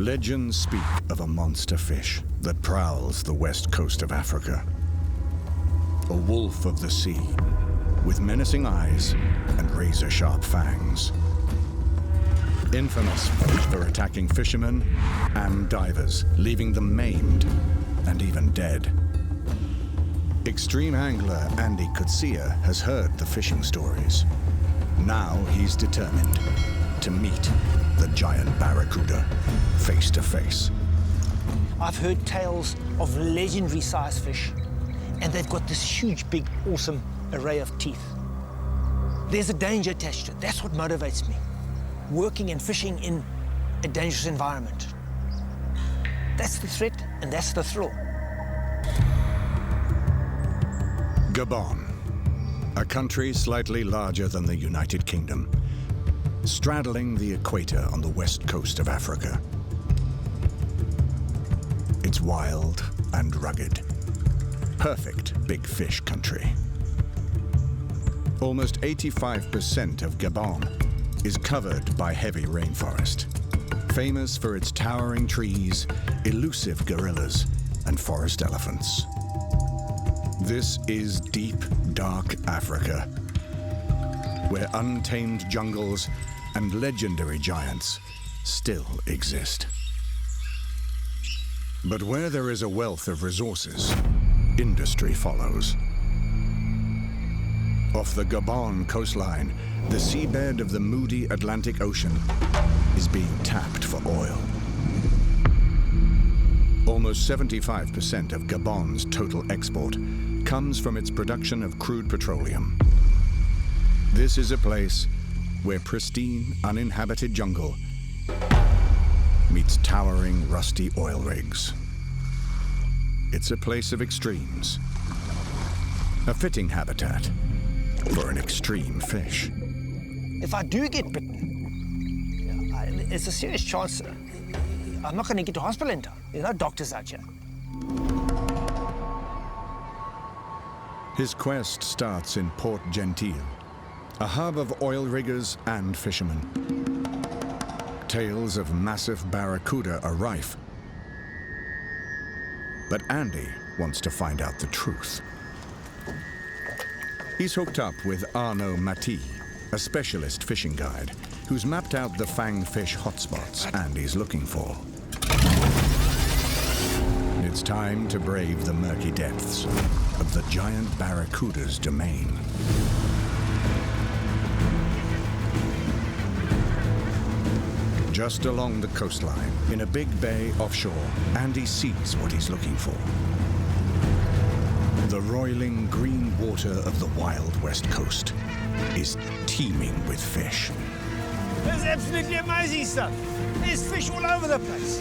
Legends speak of a monster fish that prowls the west coast of Africa. A wolf of the sea, with menacing eyes and razor-sharp fangs. Infamous for attacking fishermen and divers, leaving them maimed and even dead. Extreme angler Andy Coetzee has heard the fishing stories. Now he's determined to meet the giant barracuda face to face. I've heard tales of legendary size fish, and they've got this huge, big, awesome array of teeth. There's a danger attached to it. That's what motivates me. Working and fishing in a dangerous environment. That's the threat, and that's the thrill. Gabon, a country slightly larger than the United Kingdom, straddling the equator on the west coast of Africa. It's wild and rugged. Perfect big fish country. Almost 85% of Gabon is covered by heavy rainforest, famous for its towering trees, elusive gorillas, and forest elephants. This is deep, dark Africa, where untamed jungles and legendary giants still exist. But where there is a wealth of resources, industry follows. Off the Gabon coastline, the seabed of the moody Atlantic Ocean is being tapped for oil. Almost 75% of Gabon's total export comes from its production of crude petroleum. This is a place where pristine, uninhabited jungle meets towering, rusty oil rigs. It's a place of extremes, a fitting habitat for an extreme fish. If I do get bitten, it's a serious chance I'm not going to get to hospital in time. There's no doctors out here. His quest starts in Port Gentil, a hub of oil riggers and fishermen. Tales of massive barracuda are rife. But Andy wants to find out the truth. He's hooked up with Arnaud Mati, a specialist fishing guide, who's mapped out the fangfish hotspots Andy's looking for. It's time to brave the murky depths of the giant barracuda's domain. Just along the coastline, in a big bay offshore, Andy sees what he's looking for. The roiling green water of the wild west coast is teeming with fish. There's absolutely amazing stuff. There's fish all over the place.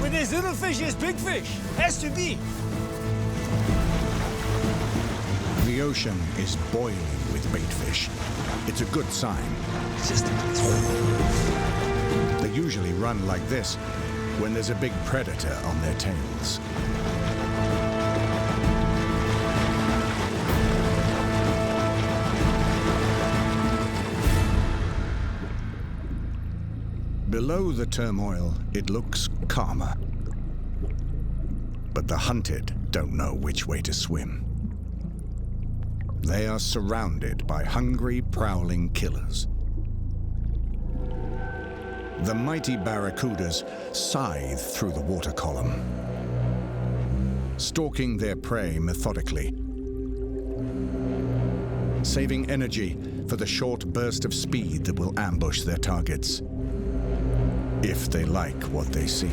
When there's little fish, there's big fish. Has to be. The ocean is boiling with bait fish. It's a good sign. They usually run like this when there's a big predator on their tails. Below the turmoil, it looks calmer. But the hunted don't know which way to swim. They are surrounded by hungry, prowling killers. The mighty barracudas scythe through the water column, stalking their prey methodically, saving energy for the short burst of speed that will ambush their targets, if they like what they see.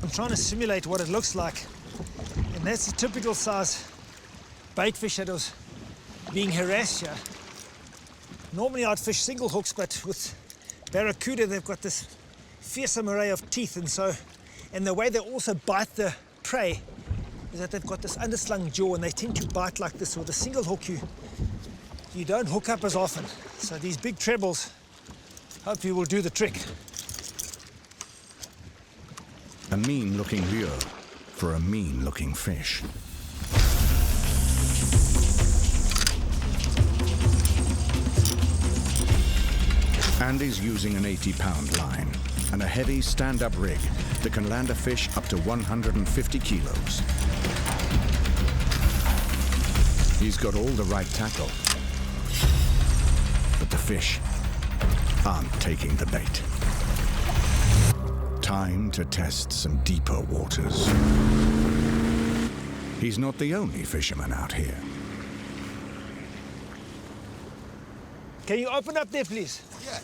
I'm trying to simulate what it looks like. And that's the typical size baitfish that was being harassed here. Normally I'd fish single hooks, but with barracuda they've got this fearsome array of teeth, and the way they also bite the prey is that they've got this underslung jaw, and they tend to bite like this. With a single hook you don't hook up as often. So these big trebles hopefully will do the trick. A mean-looking lure for a mean-looking fish. Andy's using an 80-pound line and a heavy stand-up rig that can land a fish up to 150 kilos. He's got all the right tackle, but the fish aren't taking the bait. Time to test some deeper waters. He's not the only fisherman out here. Can you open up there, please? Yeah.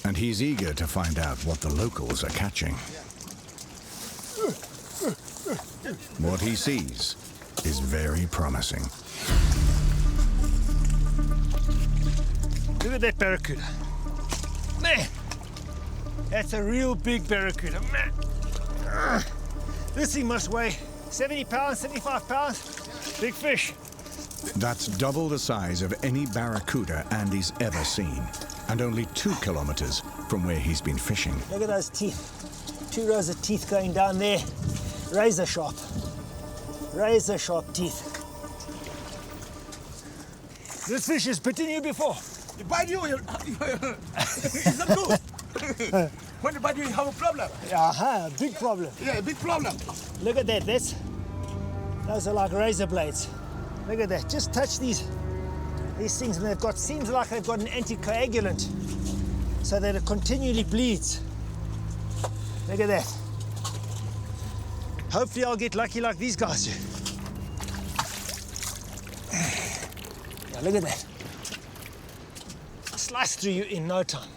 And he's eager to find out what the locals are catching. What he sees is very promising. Look at that barracuda. Man, that's a real big barracuda, man. This thing must weigh 70 pounds, 75 pounds. Big fish. That's double the size of any barracuda Andy's ever seen, and only 2 kilometers from where he's been fishing. Look at those teeth. 2 rows of teeth going down there. Razor sharp. Razor sharp teeth. This fish has bitten you before. It bite you, it's not good. When it bite you, you have a problem. Aha, big problem. Yeah, big problem. Look at that, those are like razor blades. Look at that, just touch these things and they've got, seems like they've got an anticoagulant so that it continually bleeds. Look at that. Hopefully I'll get lucky like these guys do. Yeah, look at that. Slice through you in no time.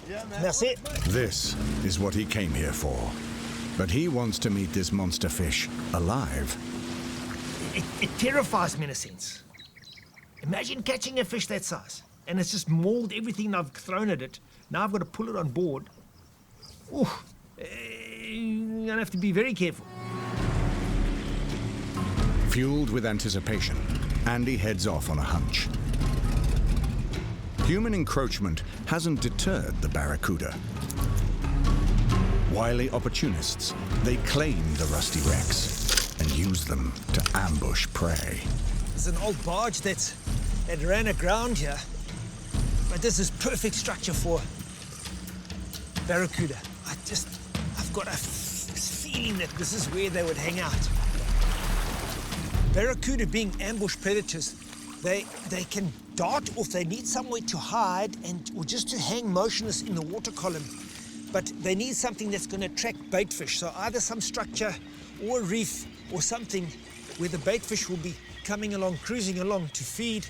Yeah, man. That's it. This is what he came here for. But he wants to meet this monster fish alive. It terrifies me in a sense. Imagine catching a fish that size and it's just mauled everything I've thrown at it. Now I've got to pull it on board. Ooh, you're gonna have to be very careful. Fueled with anticipation, Andy heads off on a hunch. Human encroachment hasn't deterred the barracuda. Wily opportunists, they claim the rusty wrecks and use them to ambush prey. There's an old barge that ran aground here, but this is perfect structure for barracuda. I've got a feeling that this is where they would hang out. Barracuda being ambush predators, they can dart off. They need somewhere to hide or just to hang motionless in the water column. But they need something that's going to attract bait fish. So either some structure or a reef or something where the bait fish will be coming along, cruising along to feed,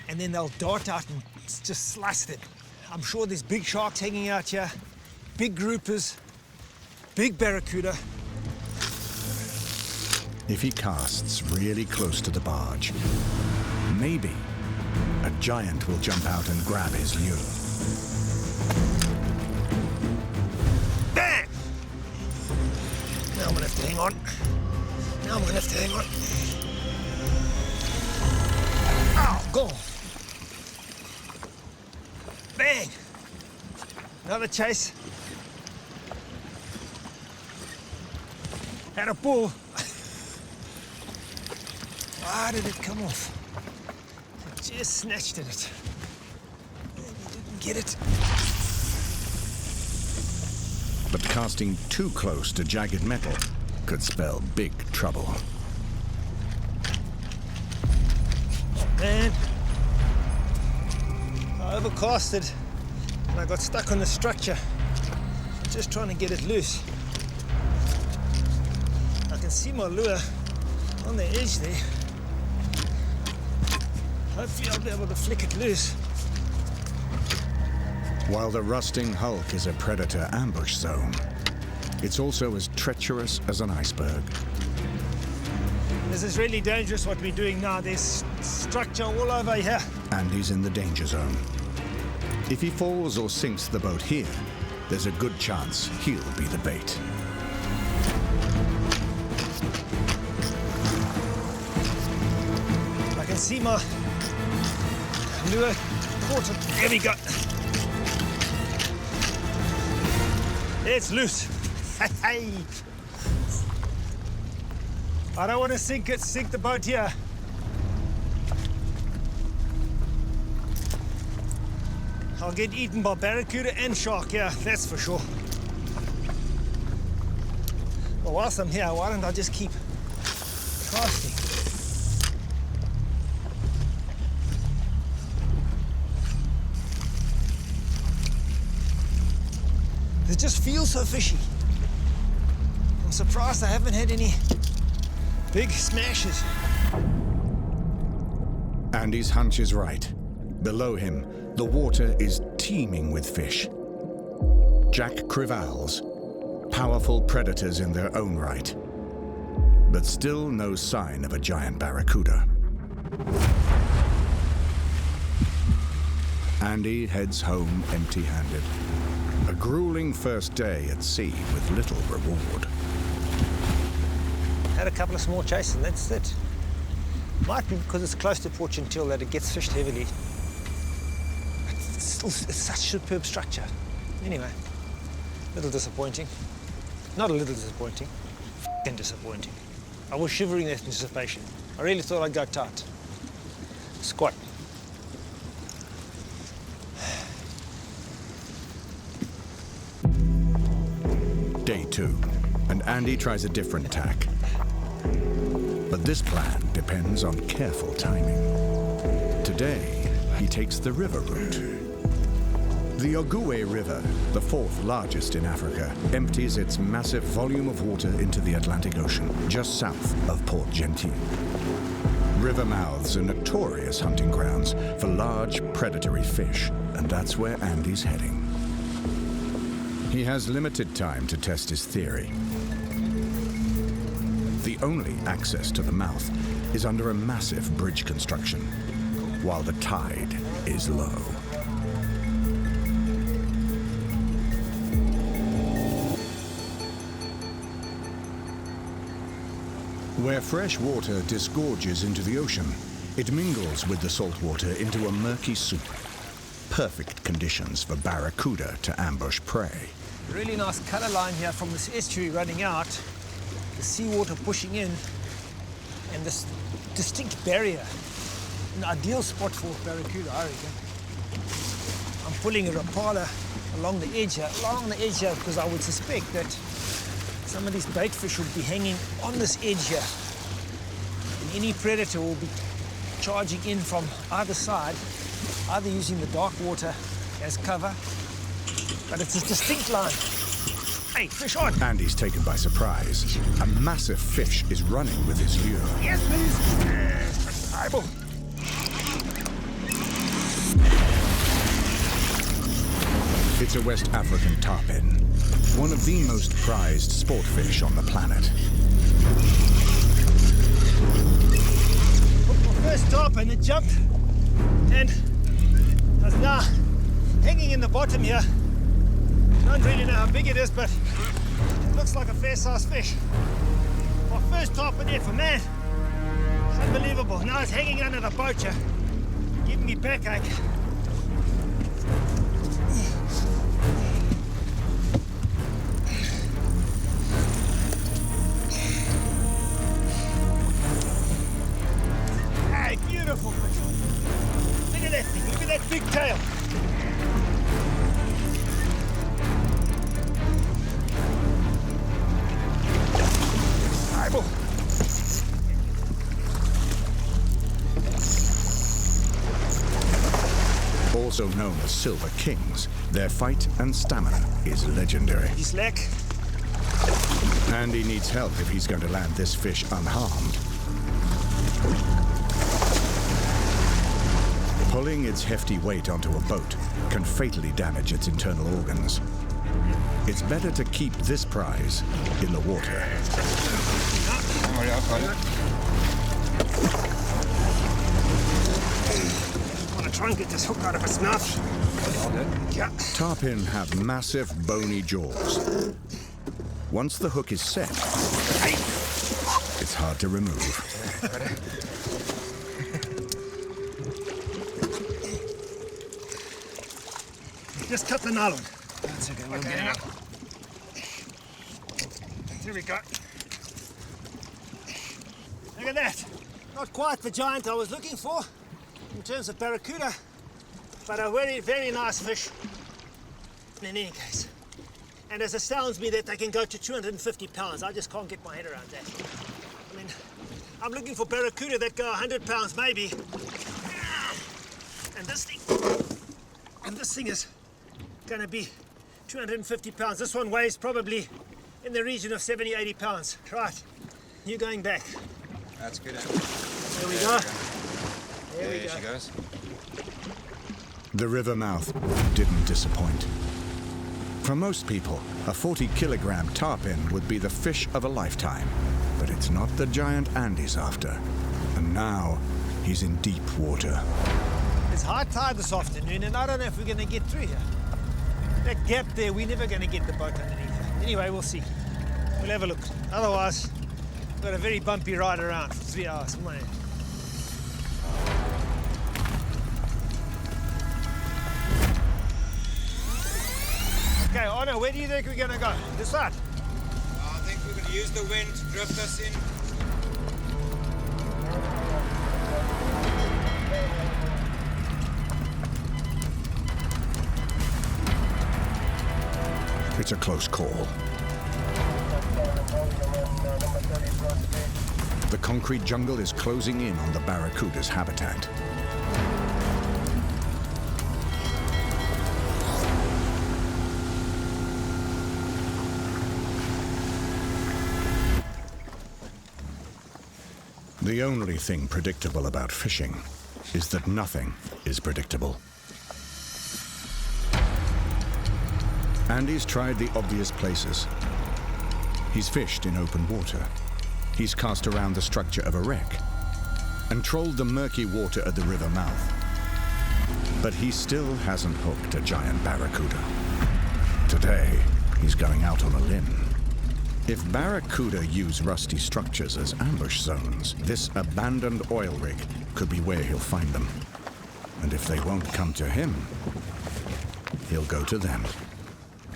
and then they'll dart out and just slice them. I'm sure there's big sharks hanging out here, big groupers, big barracuda. If he casts really close to the barge, maybe a giant will jump out and grab his lure. Bam! Now I'm gonna have to hang on. Oh, go! Bang! Another chase. Had a pull. Why did it come off? I just snatched at it. And you didn't get it. But casting too close to jagged metal could spell big trouble. Man, I overcasted and I got stuck on the structure. Just trying to get it loose. I can see my lure on the edge there. Hopefully I'll be able to flick it loose. While the rusting hulk is a predator ambush zone, it's also as treacherous as an iceberg. This is really dangerous what we're doing now. There's structure all over here. Andy's in the danger zone. If he falls or sinks the boat here, there's a good chance he'll be the bait. I can see my lure caught it. There we go. It's loose. Hey. I don't want to sink the boat here. I'll get eaten by barracuda and shark, yeah, that's for sure. Well, whilst I'm here, why don't I just keep casting? It just feels so fishy. I'm surprised I haven't had any big smashes. Andy's hunch is right. Below him, the water is teeming with fish. Jack crevalles, powerful predators in their own right. But still no sign of a giant barracuda. Andy heads home empty-handed. A grueling first day at sea with little reward. Had a couple of small chases, and that's it. Might be because it's close to Port Gentil that it gets fished heavily. It's such superb structure. Anyway, a little disappointing. Not a little disappointing, f***ing disappointing. I was shivering in anticipation. I really thought I'd go tight. Squat. Day 2, and Andy tries a different tack. But this plan depends on careful timing. Today, he takes the river route. The Ogooué River, the 4th largest in Africa, empties its massive volume of water into the Atlantic Ocean, just south of Port Gentil. River mouths are notorious hunting grounds for large predatory fish, and that's where Andy's heading. He has limited time to test his theory. The only access to the mouth is under a massive bridge construction, while the tide is low. Where fresh water disgorges into the ocean, it mingles with the salt water into a murky soup. Perfect conditions for barracuda to ambush prey. Really nice colour line here from this estuary running out, the seawater pushing in, and this distinct barrier. An ideal spot for barracuda, I reckon. I'm pulling a rapala along the edge here, because I would suspect that some of these bait fish would be hanging on this edge here. And any predator will be charging in from either side, either using the dark water as cover, but it's a distinct line. Hey, fish on! Andy's taken by surprise. A massive fish is running with his lure. Yes, please! Eyeball. It's a West African tarpon, one of the most prized sport fish on the planet. My first tarpon, it jumped, and I was now hanging in the bottom here. Don't really know how big it is, but it looks like a fair-sized fish. My first tarpon ever, man. It's unbelievable. Now it's hanging under the boat here, giving me backache. Hey, beautiful fish. Look at that thing. Look at that big tail. Also known as silver kings, their fight and stamina is legendary. He's slack. Andy needs help if he's going to land this fish unharmed. Pulling its hefty weight onto a boat can fatally damage its internal organs. It's better to keep this prize in the water. Try and get this hook out of its mouth. Yeah. Tarpon have massive bony jaws. Once the hook is set, it's hard to remove. Just cut the nylon. That's okay, we'll get it out. Here we go. Look at that. Not quite the giant I was looking for. In terms of barracuda, But a very, very nice fish in any case. And it astounds me that they can go to 250 pounds. I just can't get my head around that. I mean, I'm looking for barracuda that go 100 pounds maybe. And this thing is going to be 250 pounds. This one weighs probably in the region of 70, 80 pounds. Right, you going back. That's good. There we go. There she goes. The river mouth didn't disappoint. For most people, a 40-kilogram tarpon would be the fish of a lifetime. But it's not the giant Andy's after. And now, he's in deep water. It's high tide this afternoon, and I don't know if we're going to get through here. That gap there, we're never going to get the boat underneath it. Anyway, we'll see. We'll have a look. Otherwise, we've got a very bumpy ride around for 3 hours. Come on in. Okay, Arno, where do you think we're going to go? This side? I think we're going to use the wind to drift us in. It's a close call. The concrete jungle is closing in on the barracuda's habitat. The only thing predictable about fishing is that nothing is predictable. Andy's tried the obvious places. He's fished in open water. He's cast around the structure of a wreck and trolled the murky water at the river mouth. But he still hasn't hooked a giant barracuda. Today, he's going out on a limb. If barracuda use rusty structures as ambush zones, this abandoned oil rig could be where he'll find them. And if they won't come to him, he'll go to them.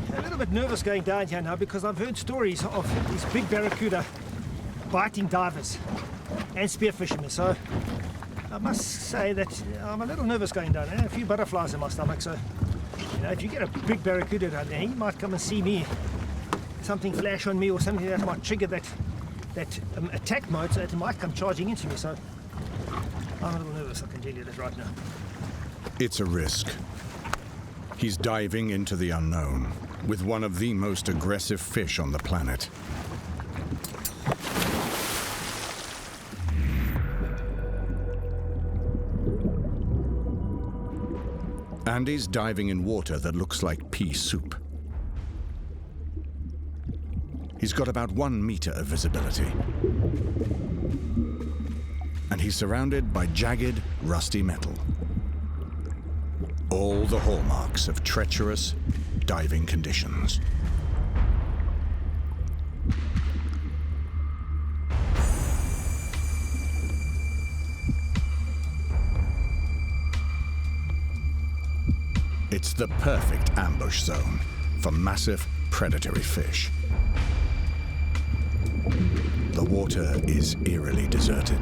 I'm a little bit nervous going down here now because I've heard stories of these big barracuda biting divers and spear fishermen. So I must say that I'm a little nervous going down. I have a few butterflies in my stomach. So if you get a big barracuda down there, he might come and see me. Something flash on me or something that might trigger that attack mode, so it might come charging into me. So I'm a little nervous, I can tell you that right now. It's a risk. He's diving into the unknown with one of the most aggressive fish on the planet. Andy's diving in water that looks like pea soup. He's got about 1 meter of visibility. And he's surrounded by jagged, rusty metal. All the hallmarks of treacherous diving conditions. It's the perfect ambush zone for massive predatory fish. The water is eerily deserted.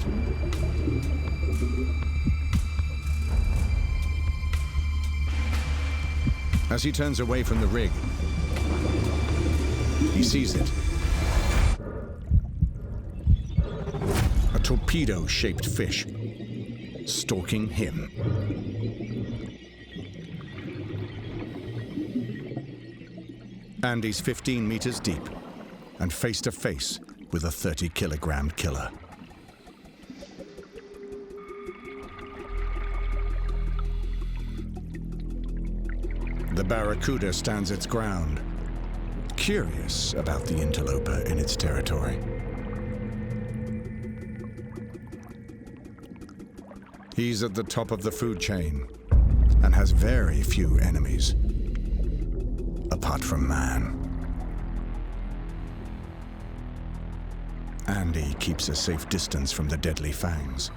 As he turns away from the rig, he sees it. A torpedo-shaped fish stalking him. Andy's 15 meters deep and face to face with a 30-kilogram killer. The barracuda stands its ground, curious about the interloper in its territory. He's at the top of the food chain and has very few enemies, apart from man. Andy keeps a safe distance from the deadly fangs.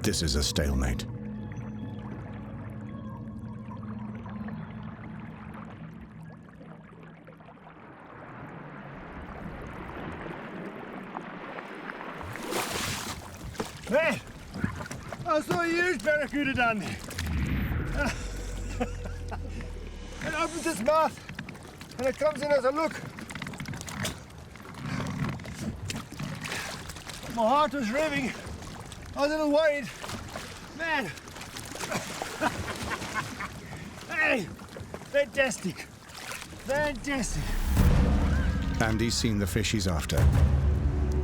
This is a stalemate. Man! I saw a huge barracuda down there. It opens its mouth and it comes in as a look. My heart was revving. I was a little worried. Man. Hey, fantastic. Fantastic. Andy's seen the fish he's after,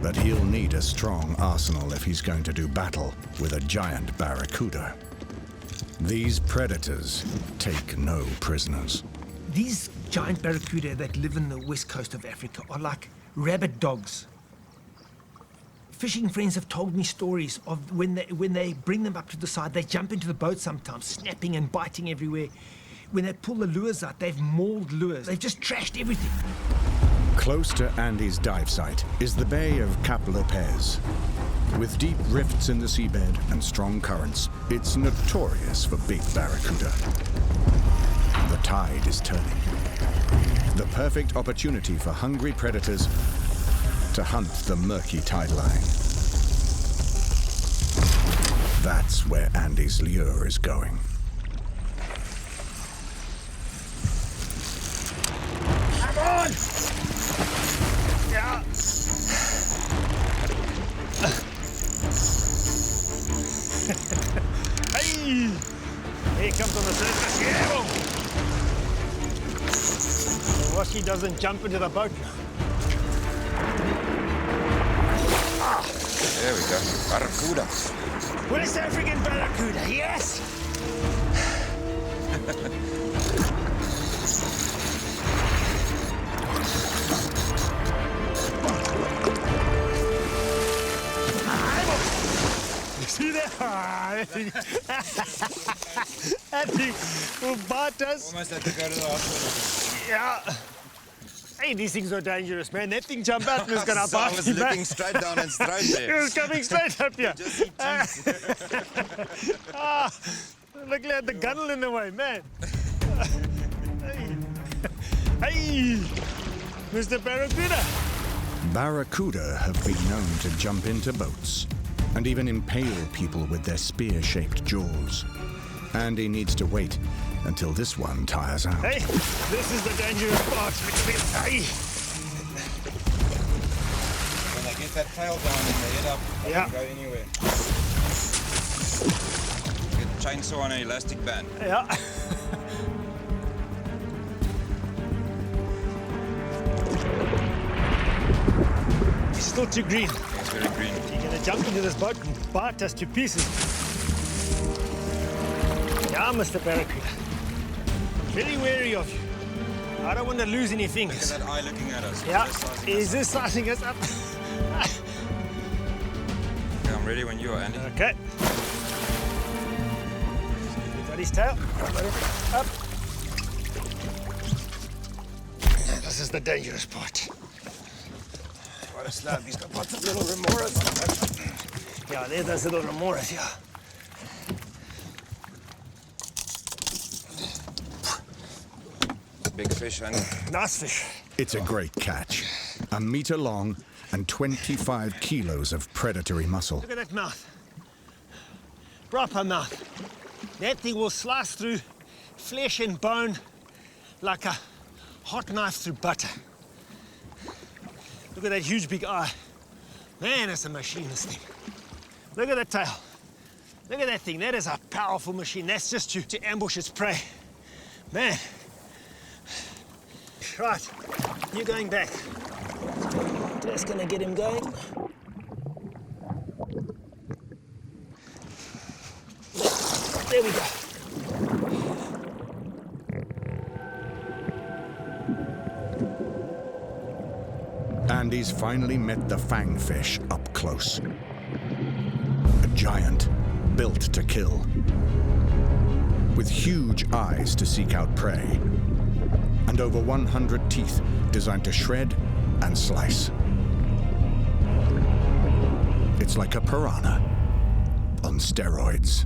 but he'll need a strong arsenal if he's going to do battle with a giant barracuda. These predators take no prisoners. These giant barracuda that live in the west coast of Africa are like rabid dogs. Fishing friends have told me stories of when they bring them up to the side, they jump into the boat sometimes, snapping and biting everywhere. When they pull the lures out, they've mauled lures. They've just trashed everything. Close to Andy's dive site is the Bay of Cap Lopez. With deep rifts in the seabed and strong currents, it's notorious for big barracuda. The tide is turning. The perfect opportunity for hungry predators to hunt the murky tide line. That's where Andy's lure is going. Come on! Yeah. Hey! Here comes on the surface. Yeah! The washy doesn't jump into the boat now. There we go. Barracuda. West African barracuda, yes! You see that? That thing will bite us. Almost had to go to the hospital. Yeah. Hey, these things are dangerous, man. That thing jumped out and was going to So I bite was me, looking man. straight down and straight It there. was coming straight up here. Just eat teeth. Ah, look at the gunnel in the way, man. Hey, hey, Mr. Barracuda. Barracuda have been known to jump into boats and even impale people with their spear-shaped jaws. Andy needs to wait until this one tires out. Hey, this is the dangerous part. Hey. When they get that tail down and they head up, they Yeah. can go anywhere. Get a chainsaw on an elastic band. Yeah. It's still too green. It's very green. You're gonna jump into this boat and bite us to pieces. Yeah, Mr. Barracuda. Very wary of you. I don't want to lose any Look fingers. at that eye looking at us. Yeah, Just sizing is us this sizing us up? up. Okay, I'm ready when you are, Andy. Okay. Got his tail. Got it up. This is the dangerous part. What a slab. He's got lots of little remoras. Yeah, there's those little remoras, yeah. Big fish, Andy. Nice fish. It's a great catch. 1 meter long and 25 kilos of predatory muscle. Look at that mouth. Proper mouth. That thing will slice through flesh and bone like a hot knife through butter. Look at that huge big eye. Man, it's a machine, this thing. Look at that tail. Look at that thing. That is a powerful machine. That's just to ambush its prey. Man. Right, you're going back. Just gonna get him going. There we go. Andy's finally met the fangfish up close. A giant built to kill, with huge eyes to seek out prey, and over 100 teeth designed to shred and slice. It's like a piranha on steroids.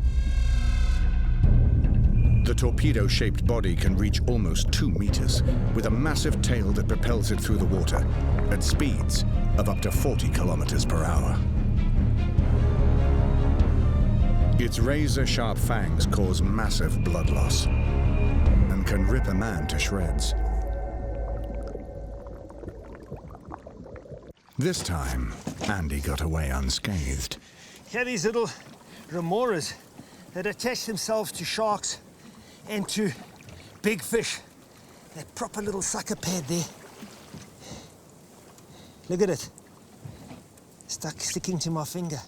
The torpedo-shaped body can reach almost 2 meters, with a massive tail that propels it through the water at speeds of up to 40 kilometers per hour. Its razor-sharp fangs cause massive blood loss and can rip a man to shreds. This time, Andy got away unscathed. Here are these little remoras that attach themselves to sharks and to big fish. That proper little sucker pad there. Look at it. Sticking to my finger.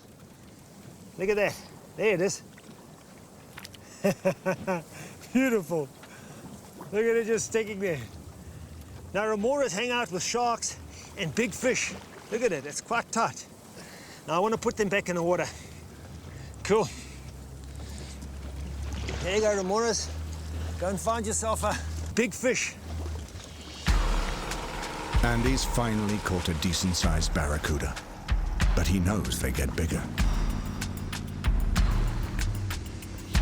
Look at that. There it is. Beautiful. Look at it just sticking there. Now remoras hang out with sharks and big fish. Look at it, it's quite tight. Now I want to put them back in the water. Cool. There you go, remoras. Go and find yourself a big fish. Andy's finally caught a decent-sized barracuda, but he knows they get bigger.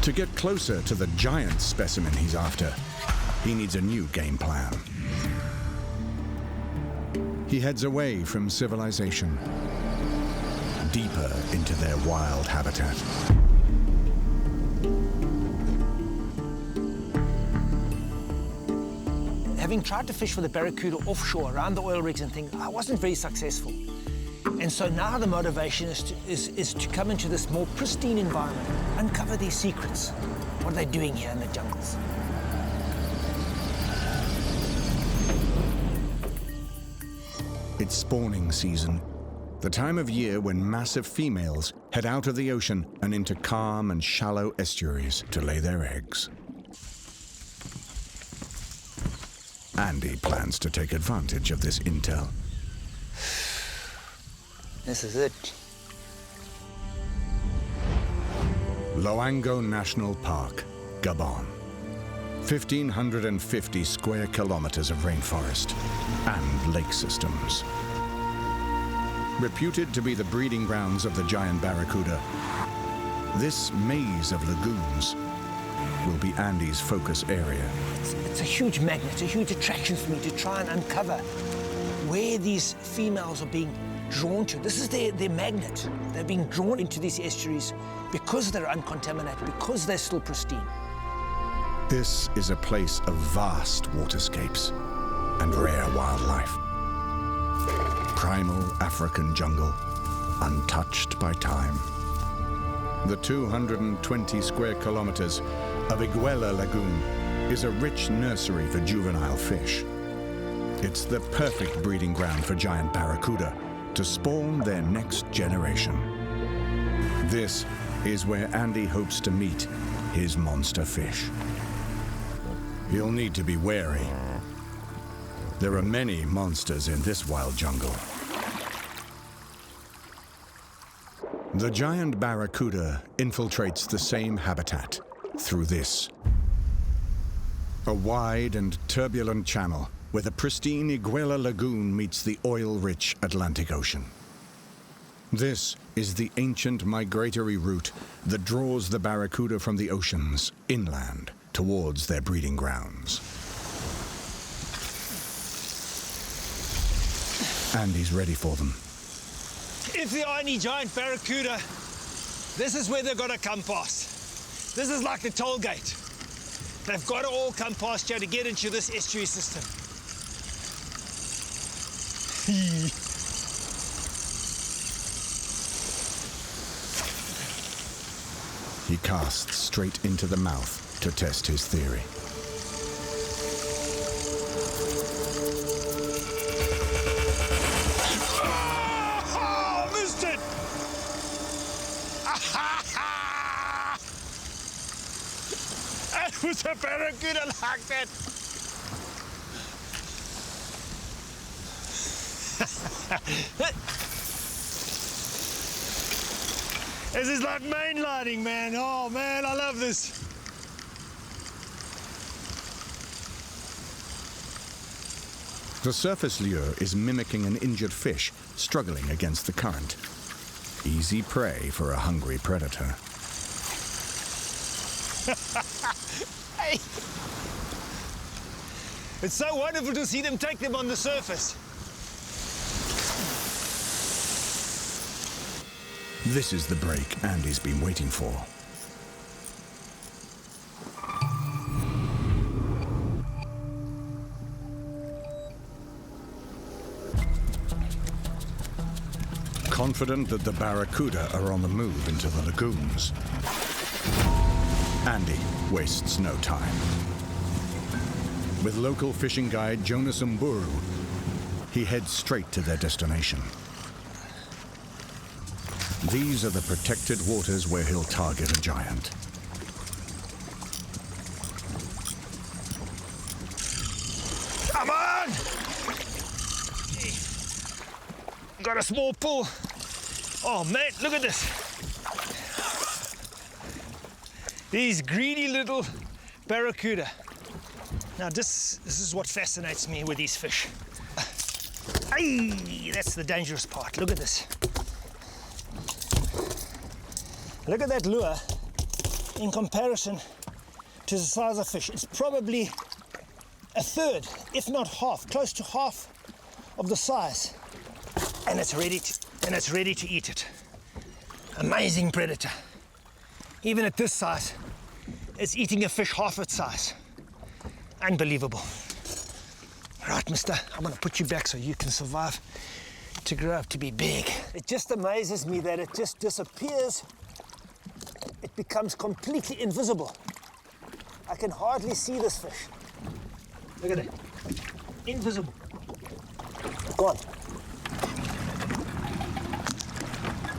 To get closer to the giant specimen he's after, he needs a new game plan. He heads away from civilization, deeper into their wild habitat. Having tried to fish for the barracuda offshore around the oil rigs and things, I wasn't very successful. And so now the motivation is to come into this more pristine environment, uncover these secrets. What are they doing here in the jungles? It's spawning season, the time of year when massive females head out of the ocean and into calm and shallow estuaries to lay their eggs. Andy plans to take advantage of this intel. This is it. Loango National Park, Gabon. 1,550 square kilometers of rainforest and lake systems. Reputed to be the breeding grounds of the giant barracuda, this maze of lagoons will be Andy's focus area. It's a huge magnet, a huge attraction for me to try and uncover where these females are being drawn to. This is their magnet. They're being drawn into these estuaries because they're uncontaminated, because they're still pristine. This is a place of vast waterscapes and rare wildlife. Primal African jungle, untouched by time. The 220 square kilometers of Iguela Lagoon is a rich nursery for juvenile fish. It's the perfect breeding ground for giant barracuda to spawn their next generation. This is where Andy hopes to meet his monster fish. He'll need to be wary. There are many monsters in this wild jungle. The giant barracuda infiltrates the same habitat through this. A wide and turbulent channel where the pristine Iguela Lagoon meets the oil-rich Atlantic Ocean. This is the ancient migratory route that draws the barracuda from the oceans inland towards their breeding grounds. Andy's ready for them. If there are any giant barracuda, this is where they're gonna come past. This is like the toll gate. They've got to all come past here to get into this estuary system. He casts straight into the mouth to test his theory. Oh, missed it! That was a barracuda like that. This is like mainlining, man. Oh, man, I love this. The surface lure is mimicking an injured fish struggling against the current. Easy prey for a hungry predator. Hey. It's so wonderful to see them take them on the surface. This is the break Andy's been waiting for. confident that the barracuda are on the move into the lagoons. Andy wastes no time. With local fishing guide Jonas Mburu, he heads straight to their destination. These are the protected waters where he'll target a giant. Come on! Got a small pull. Oh, mate, look at this. These greedy little barracuda. Now, this is what fascinates me with these fish. Ay, that's the dangerous part. Look at this. Look at that lure in comparison to the size of fish. It's probably a third, if not half, close to half of the size. And it's ready to eat it. Amazing predator. Even at this size, it's eating a fish half its size. Unbelievable. Right, mister, I'm gonna put you back so you can survive to grow up to be big. It just amazes me that it just disappears. It becomes completely invisible. I can hardly see this fish. Look at it. Invisible. Gone.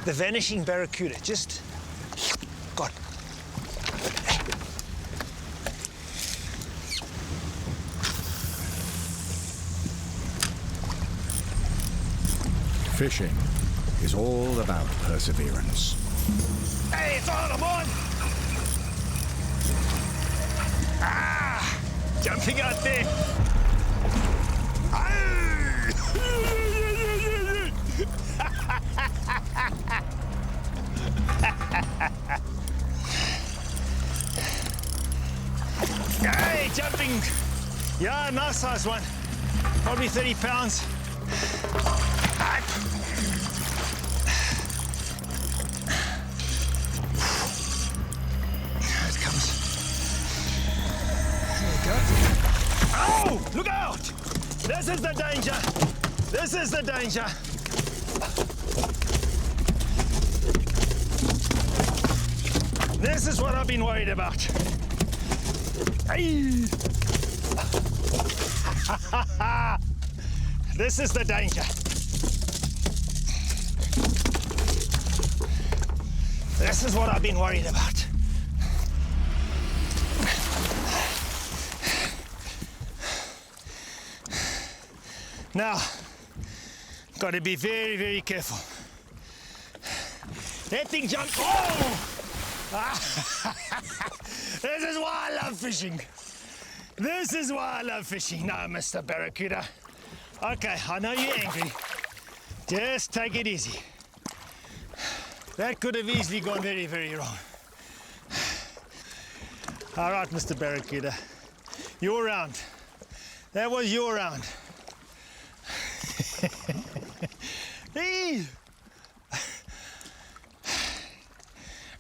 The vanishing barracuda, just gone. Fishing is all about perseverance. Hey, it's on, I'm on! Ah! Jumping out there. Hey, jumping. Yeah, nice size one. Probably 30 pounds. Up. Here it comes. There you go. Oh, look out! This is the danger. This is the danger. This is what I've been worried about. Hey. This is the danger. This is what I've been worried about. Now, got to be very, very careful. That thing jumped. Oh! This is why I love fishing. This is why I love fishing. No, Mr. Barracuda. Okay, I know you're angry. Just take it easy. That could have easily gone very, very wrong. All right, Mr. Barracuda. Your round. That was your round. Hey.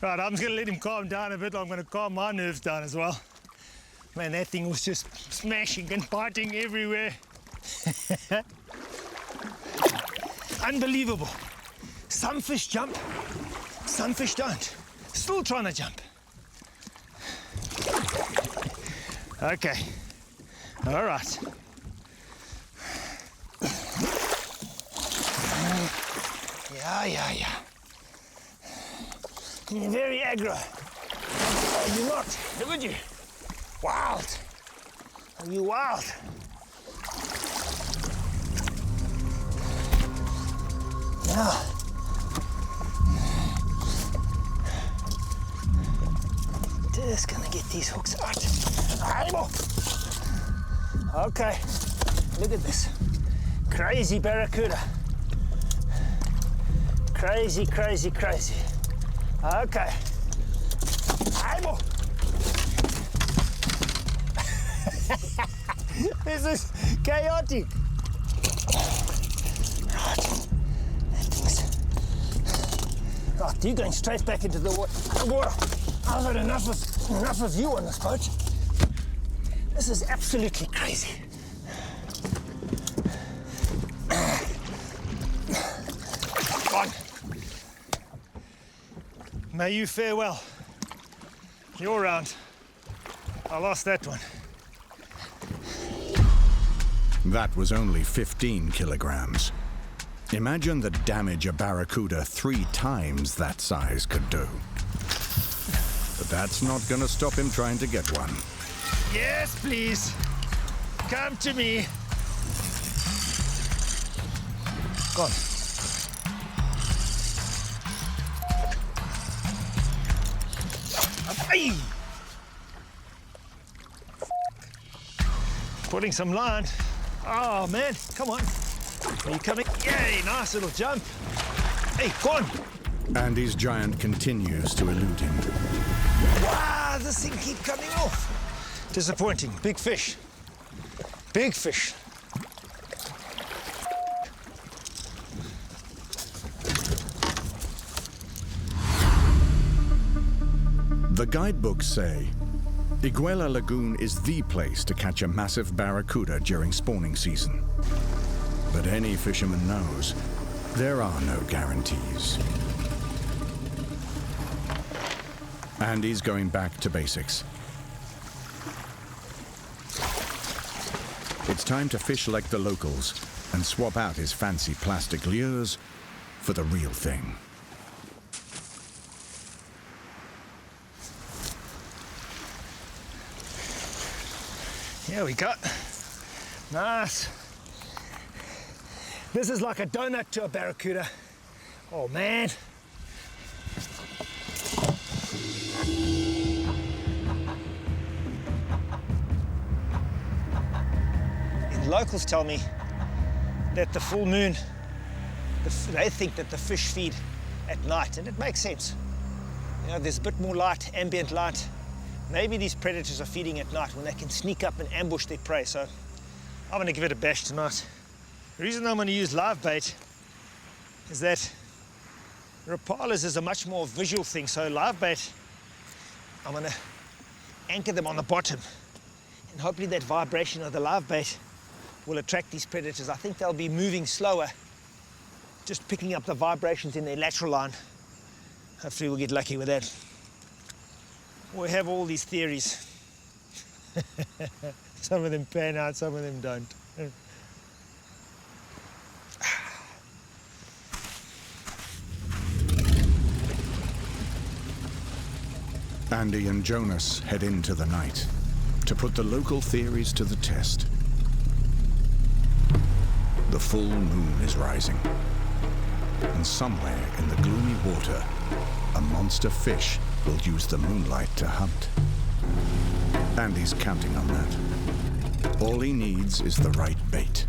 Right, I'm just gonna let him calm down a bit. I'm gonna calm my nerves down as well. Man, that thing was just smashing and biting everywhere. Unbelievable. Some fish jump, some fish don't. Still trying to jump. Okay, all right. Yeah. You're very aggro. Are you not? Look at you. Wild. Are you wild? Yeah. Just gonna get these hooks out. Okay. Look at this. Crazy barracuda. Crazy. Okay. This is chaotic. Right. That thing's... Right, you're going straight back into the water. I've had enough of you on this boat. This is absolutely crazy. Come on. May you fare well. Your round. I lost that one. That was only 15 kilograms. Imagine the damage a barracuda 3 times that size could do. But that's not going to stop him trying to get one. Yes, please. Come to me. Go on. Aye. Putting some line. Oh, man, come on. Are you coming? Yay, nice little jump. Hey, go on. Andy's giant continues to elude him. Wow, this thing keeps coming off. Disappointing. Big fish. Big fish. The guidebooks say Iguela Lagoon is the place to catch a massive barracuda during spawning season. But any fisherman knows there are no guarantees. Andy's going back to basics. It's time to fish like the locals and swap out his fancy plastic lures for the real thing. Here we go. Nice. This is like a donut to a barracuda. Oh, man. And locals tell me that the full moon, they think that the fish feed at night, and it makes sense. You know, there's a bit more light, ambient light. Maybe these predators are feeding at night when they can sneak up and ambush their prey, so I'm going to give it a bash tonight. The reason I'm going to use live bait is that rapalas is a much more visual thing, so live bait, I'm going to anchor them on the bottom, and hopefully that vibration of the live bait will attract these predators. I think they'll be moving slower, just picking up the vibrations in their lateral line. Hopefully we'll get lucky with that. We have all these theories. Some of them pan out, some of them don't. Andy and Jonas head into the night to put the local theories to the test. The full moon is rising, and somewhere in the gloomy water, a monster fish will use the moonlight to hunt. Andy's counting on that. All he needs is the right bait.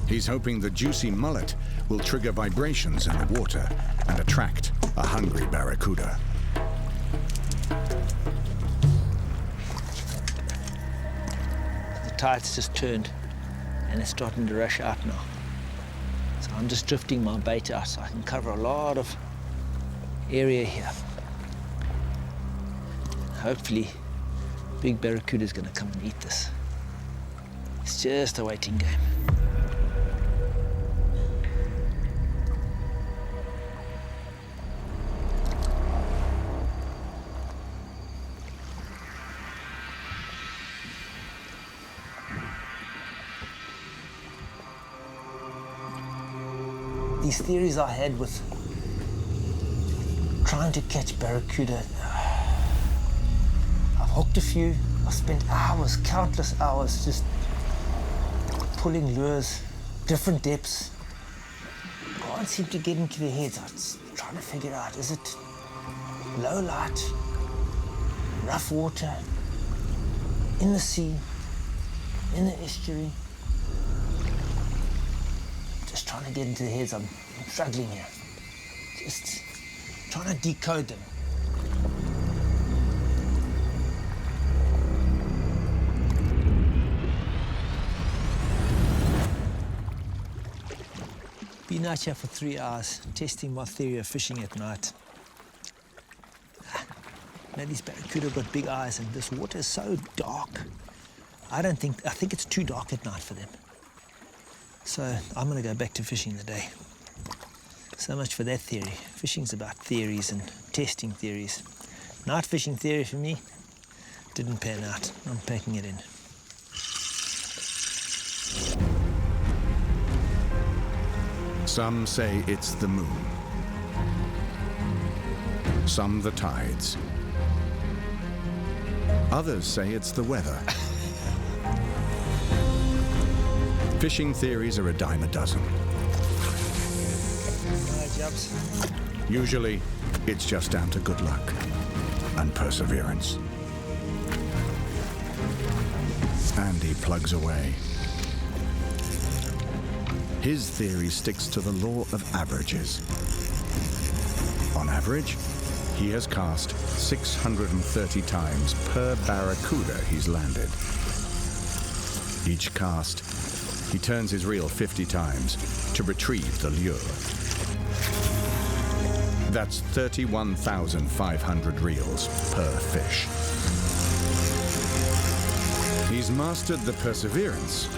He's hoping the juicy mullet will trigger vibrations in the water and attract a hungry barracuda. The tide's just turned and it's starting to rush out now. So I'm just drifting my bait out so I can cover a lot of area here. Hopefully, big barracuda's gonna come and eat this. It's just a waiting game. These theories I had with trying to catch barracuda, I've hooked a few. I've spent hours, countless hours, just pulling lures, different depths. Can't seem to get into their heads. I'm just trying to figure out, is it low light, rough water, in the sea, in the estuary? Just trying to get into their heads. I'm struggling here. Just trying to decode them. Been out here for 3 hours, testing my theory of fishing at night. Now these barracuda got big eyes and this water is so dark. I think it's too dark at night for them. So I'm gonna go back to fishing the day. So much for that theory. Fishing's about theories and testing theories. Night fishing theory for me didn't pan out. I'm packing it in. Some say it's the moon. Some the tides. Others say it's the weather. Fishing theories are a dime a dozen. Usually, it's just down to good luck and perseverance. Andy plugs away. His theory sticks to the law of averages. On average, he has cast 630 times per barracuda he's landed. Each cast, he turns his reel 50 times to retrieve the lure. That's 31,500 reels per fish. He's mastered the perseverance.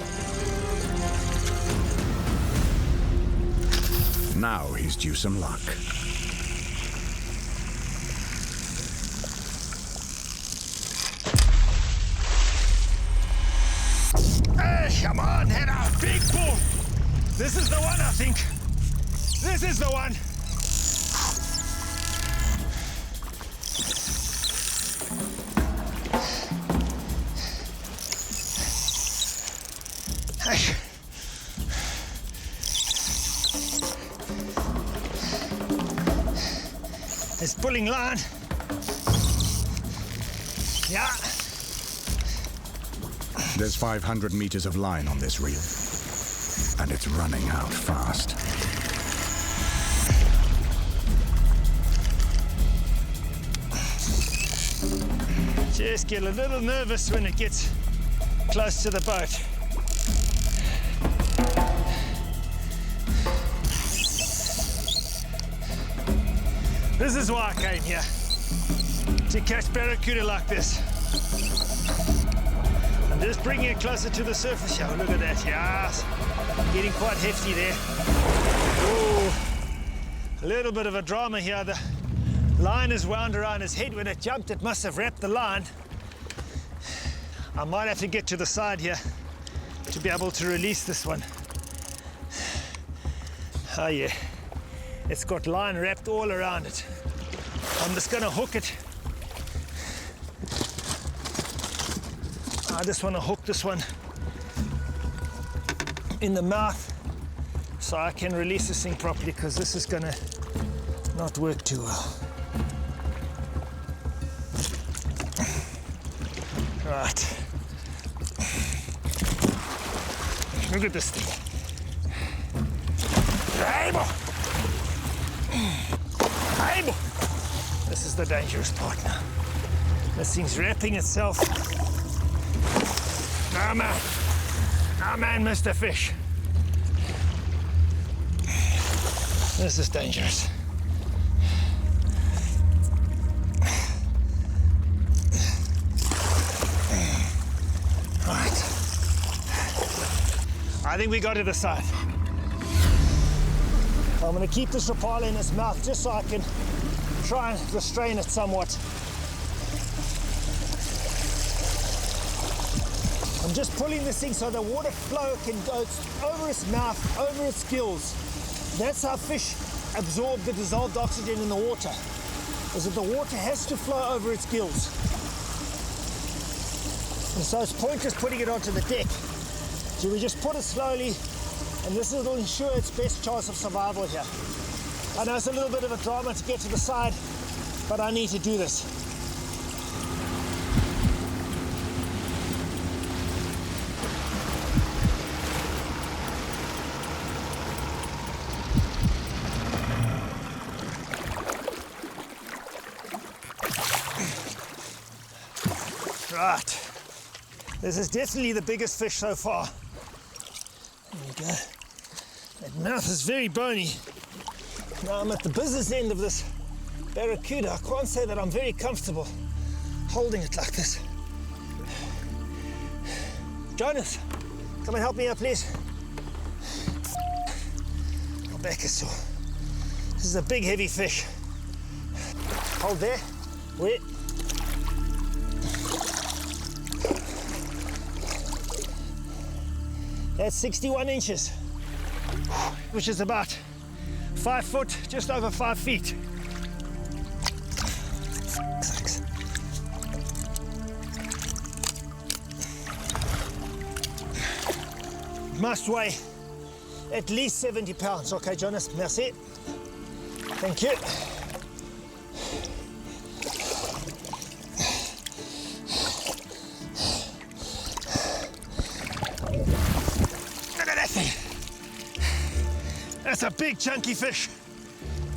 Now he's due some luck. Hey, come on, head out, big bull. This is the one, I think. This is the one. Hey. It's pulling line. Yeah. There's 500 meters of line on this reel, and it's running out fast. Just get a little nervous when it gets close to the boat. This is why I came here, to catch barracuda like this. I'm just bringing it closer to the surface here. Look at that, yes. Getting quite hefty there. Ooh, a little bit of a drama here. The line is wound around his head. When it jumped, it must have wrapped the line. I might have to get to the side here to be able to release this one. Oh yeah, it's got line wrapped all around it. I'm just gonna hook it. I just want to hook this one in the mouth so I can release this thing properly, because this is gonna not work too well. Right. Look at this thing. This is the dangerous part now. This thing's wrapping itself. No man. No man, Mr. Fish. This is dangerous. Right. I think we got to the side. I'm going to keep this rapala in its mouth just so I can try and restrain it somewhat. I'm just pulling this thing so the water flow can go over its mouth, over its gills. That's how fish absorb the dissolved oxygen in the water, is that the water has to flow over its gills. And so it's pointless putting it onto the deck. So we just put it slowly, and this will ensure its best chance of survival here. I know it's a little bit of a drama to get to the side, but I need to do this. Right. This is definitely the biggest fish so far. There we go. That mouth is very bony. Now I'm at the business end of this barracuda. I can't say that I'm very comfortable holding it like this. Jonas, come and help me out, please. My back is sore. This is a big, heavy fish. Hold there. Wait. That's 61 inches, which is about 5 foot, just over 5 feet. It must weigh at least 70 pounds. Okay, Jonas, merci. Thank you. Look at that thing. That's a big, chunky fish.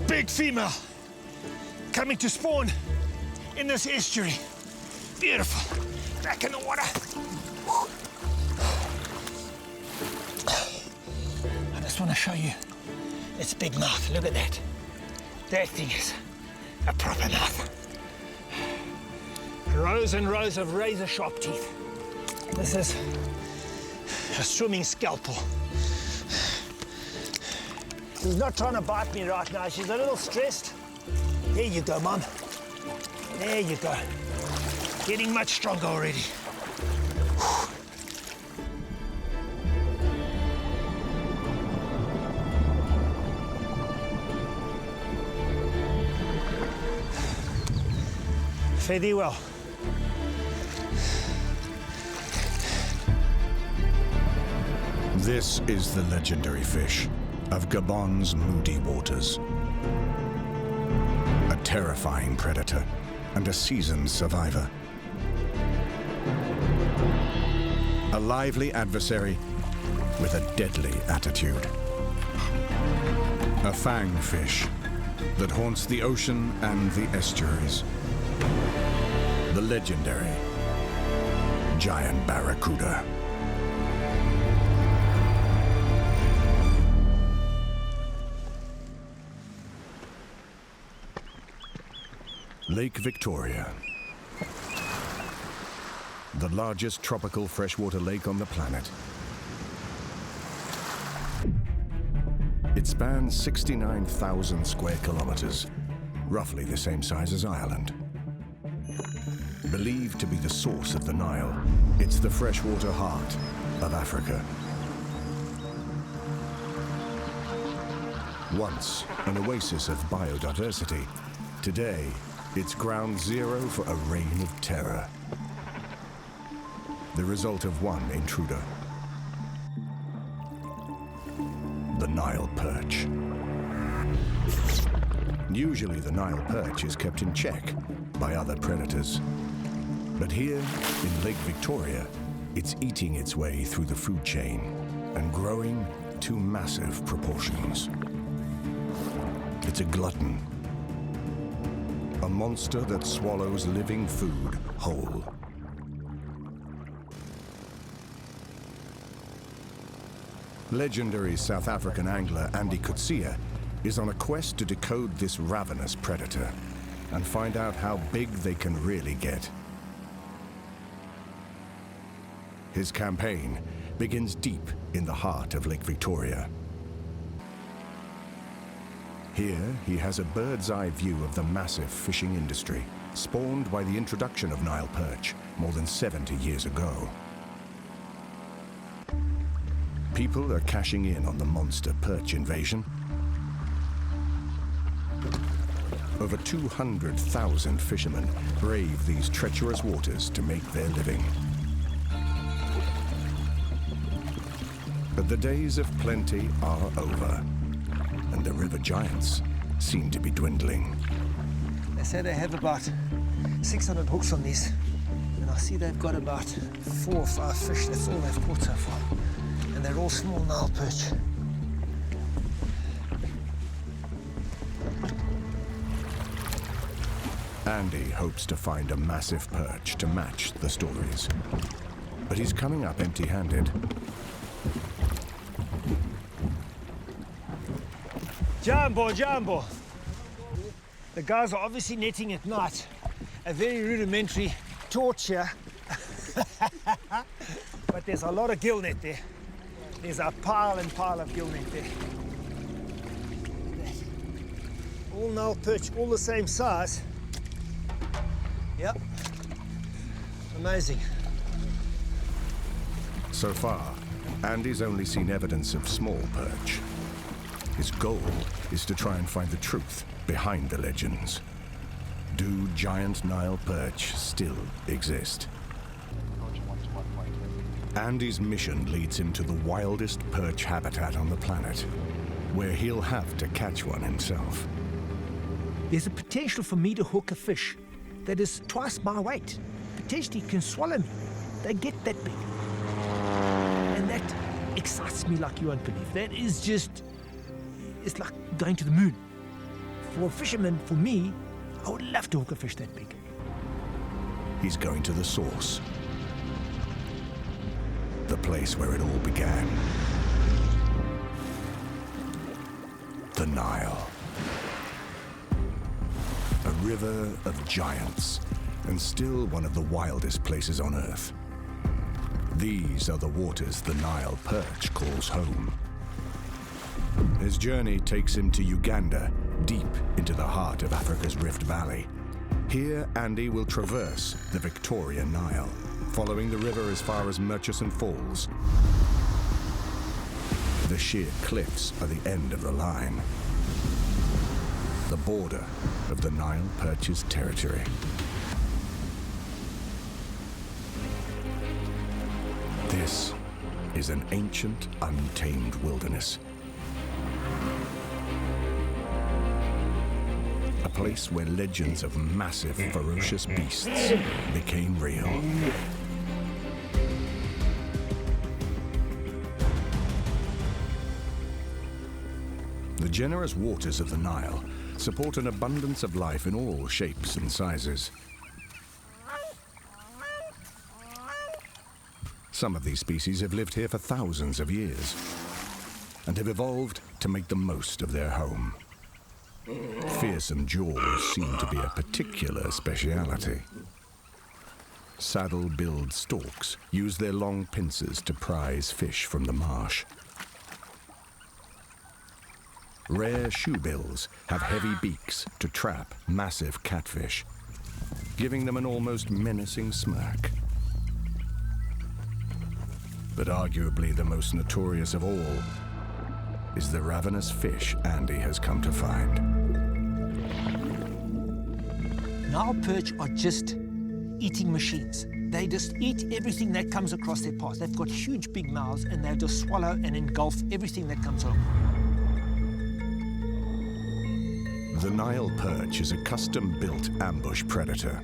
Big female. Coming to spawn in this estuary. Beautiful. Back in the water. I just want to show you its big mouth. Look at that. That thing is a proper mouth. Rows and rows of razor-sharp teeth. This is a swimming scalpel. She's not trying to bite me right now. She's a little stressed. There you go, Mum. There you go. Getting much stronger already. Fare thee well. This is the legendary fish of Gabon's moody waters. A terrifying predator and a seasoned survivor. A lively adversary with a deadly attitude. A fang fish that haunts the ocean and the estuaries. The legendary giant barracuda. Lake Victoria, the largest tropical freshwater lake on the planet. It spans 69,000 square kilometers, roughly the same size as Ireland. Believed to be the source of the Nile, it's the freshwater heart of Africa. Once an oasis of biodiversity, today it's ground zero for a reign of terror. The result of one intruder. The Nile perch. Usually the Nile perch is kept in check by other predators. But here in Lake Victoria, it's eating its way through the food chain and growing to massive proportions. It's a glutton. A monster that swallows living food whole. Legendary South African angler Andy Coetzee is on a quest to decode this ravenous predator and find out how big they can really get. His campaign begins deep in the heart of Lake Victoria. Here, he has a bird's-eye view of the massive fishing industry, spawned by the introduction of Nile perch more than 70 years ago. People are cashing in on the monster perch invasion. Over 200,000 fishermen brave these treacherous waters to make their living. But the days of plenty are over, and the river giants seem to be dwindling. They say they have about 600 hooks on these, and I see they've got about 4 or 5 fish. That's all they've caught so far, and they're all small Nile perch. Andy hopes to find a massive perch to match the stories, but he's coming up empty-handed. Jumbo, jumbo. The guys are obviously netting at night. A very rudimentary torch here. But there's a lot of gill net there. There's a pile and pile of gill net there. All Nile perch, all the same size. Yep. Amazing. So far, Andy's only seen evidence of small perch. His goal is to try and find the truth behind the legends. Do giant Nile perch still exist? Andy's mission leads him to the wildest perch habitat on the planet, where he'll have to catch one himself. There's a potential for me to hook a fish that is twice my weight. Potentially can swallow me. They get that big. And that excites me like you won't believe. That is just, it's like going to the moon. For a fisherman, for me, I would love to hook a fish that big. He's going to the source. The place where it all began. The Nile. A river of giants, and still one of the wildest places on Earth. These are the waters the Nile perch calls home. His journey takes him to Uganda, deep into the heart of Africa's Rift Valley. Here, Andy will traverse the Victoria Nile, following the river as far as Murchison Falls. The sheer cliffs are the end of the line, the border of the Nile perch's territory. This is an ancient, untamed wilderness. A place where legends of massive, ferocious beasts became real. The generous waters of the Nile support an abundance of life in all shapes and sizes. Some of these species have lived here for thousands of years and have evolved to make the most of their home. Fearsome jaws seem to be a particular speciality. Saddle-billed storks use their long pincers to prize fish from the marsh. Rare shoebills have heavy beaks to trap massive catfish, giving them an almost menacing smirk. But arguably the most notorious of all is the ravenous fish Andy has come to find. Nile perch are just eating machines. They just eat everything that comes across their path. They've got huge big mouths and they'll just swallow and engulf everything that comes along. The Nile perch is a custom-built ambush predator.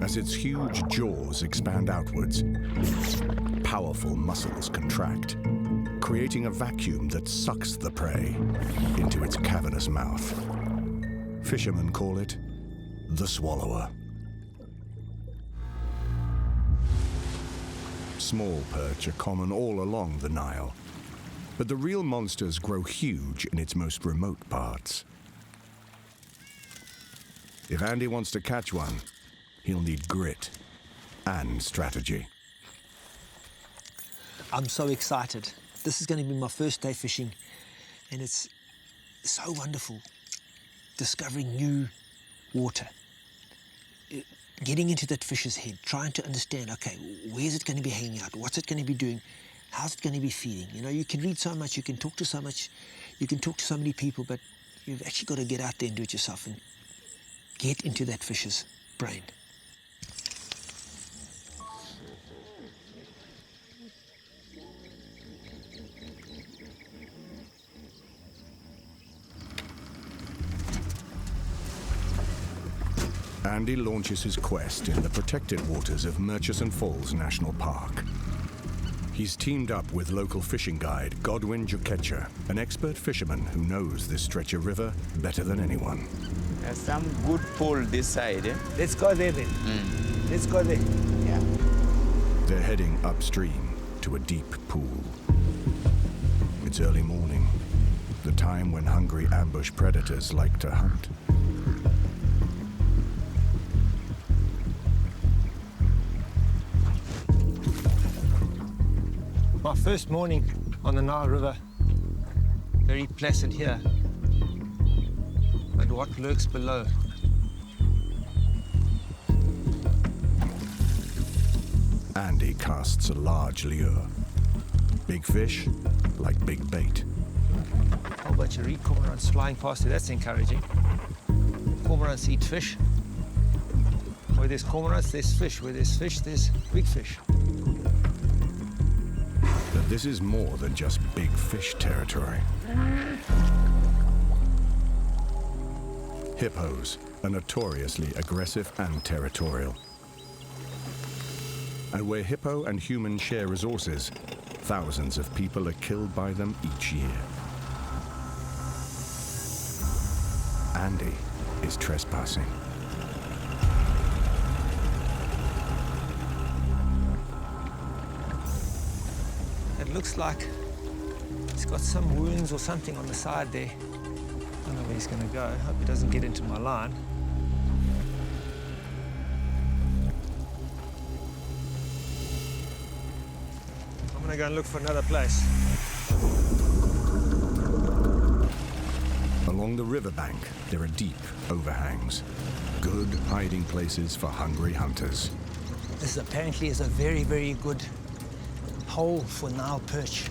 As its huge jaws expand outwards, powerful muscles contract, creating a vacuum that sucks the prey into its cavernous mouth. Fishermen call it the swallower. Small perch are common all along the Nile, but the real monsters grow huge in its most remote parts. If Andy wants to catch one, he'll need grit and strategy. I'm so excited. This is going to be my first day fishing, and it's so wonderful discovering new water. Getting into that fish's head, trying to understand, okay, where's it going to be hanging out? What's it going to be doing? How's it going to be feeding? You know, you can read so much, you can talk to so much, you can talk to so many people, but you've actually got to get out there and do it yourself and get into that fish's brain. Andy launches his quest in the protected waters of Murchison Falls National Park. He's teamed up with local fishing guide Godwin Juketcher, an expert fisherman who knows this stretch of river better than anyone. There's some good pull this side, eh? Let's go there then. Let's go there. Yeah. They're heading upstream to a deep pool. It's early morning, the time when hungry ambush predators like to hunt. My first morning on the Nile River. Very placid here. But what lurks below? Andy casts a large lure. Big fish, like big bait. A whole bunch of reed cormorants flying past here. That's encouraging. Cormorants eat fish. Where there's cormorants, there's fish. Where there's fish, there's big fish. But this is more than just big fish territory. Hippos are notoriously aggressive and territorial. And where hippo and human share resources, thousands of people are killed by them each year. Andy is trespassing. It looks like he's got some wounds or something on the side there. I don't know where he's going to go. I hope he doesn't get into my line. I'm going to go and look for another place. Along the riverbank, there are deep overhangs. Good hiding places for hungry hunters. This apparently is a very, very good hole for Nile perch.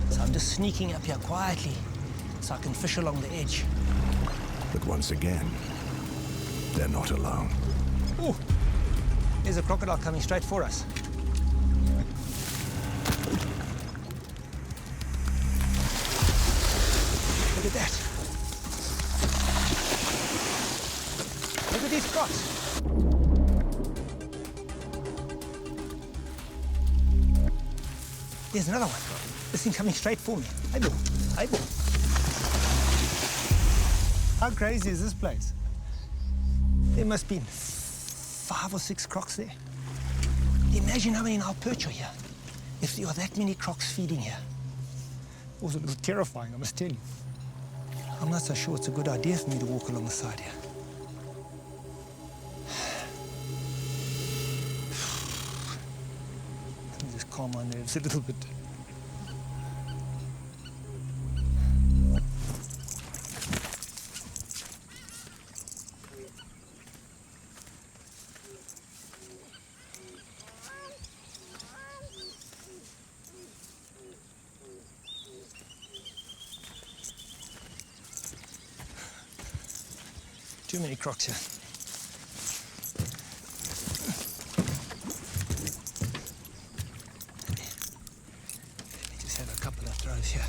So I'm just sneaking up here quietly so I can fish along the edge. But once again, they're not alone. Oh, there's a crocodile coming straight for us. Look at that. Look at these crocs. There's another one. This thing coming straight for me. Hey, boy. Hey, boy. How crazy is this place? There must be 5 or 6 crocs there. Imagine how many Nile perch are here. If there are that many crocs feeding here. It was a little terrifying, I must tell you. I'm not so sure it's a good idea for me to walk along the side here. Let me just calm my nerves a little bit. Too many crocs here. Let me just have a couple of throws here.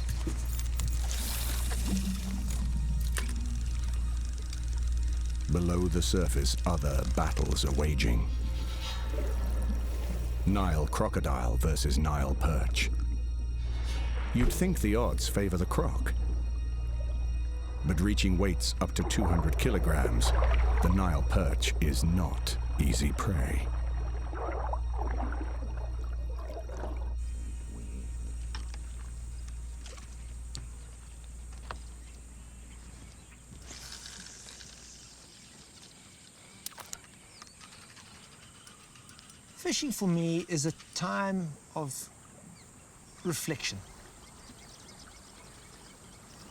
Below the surface, other battles are waging. Nile crocodile versus Nile perch. You'd think the odds favor the croc. But reaching weights up to 200 kilograms, the Nile perch is not easy prey. Fishing for me is a time of reflection.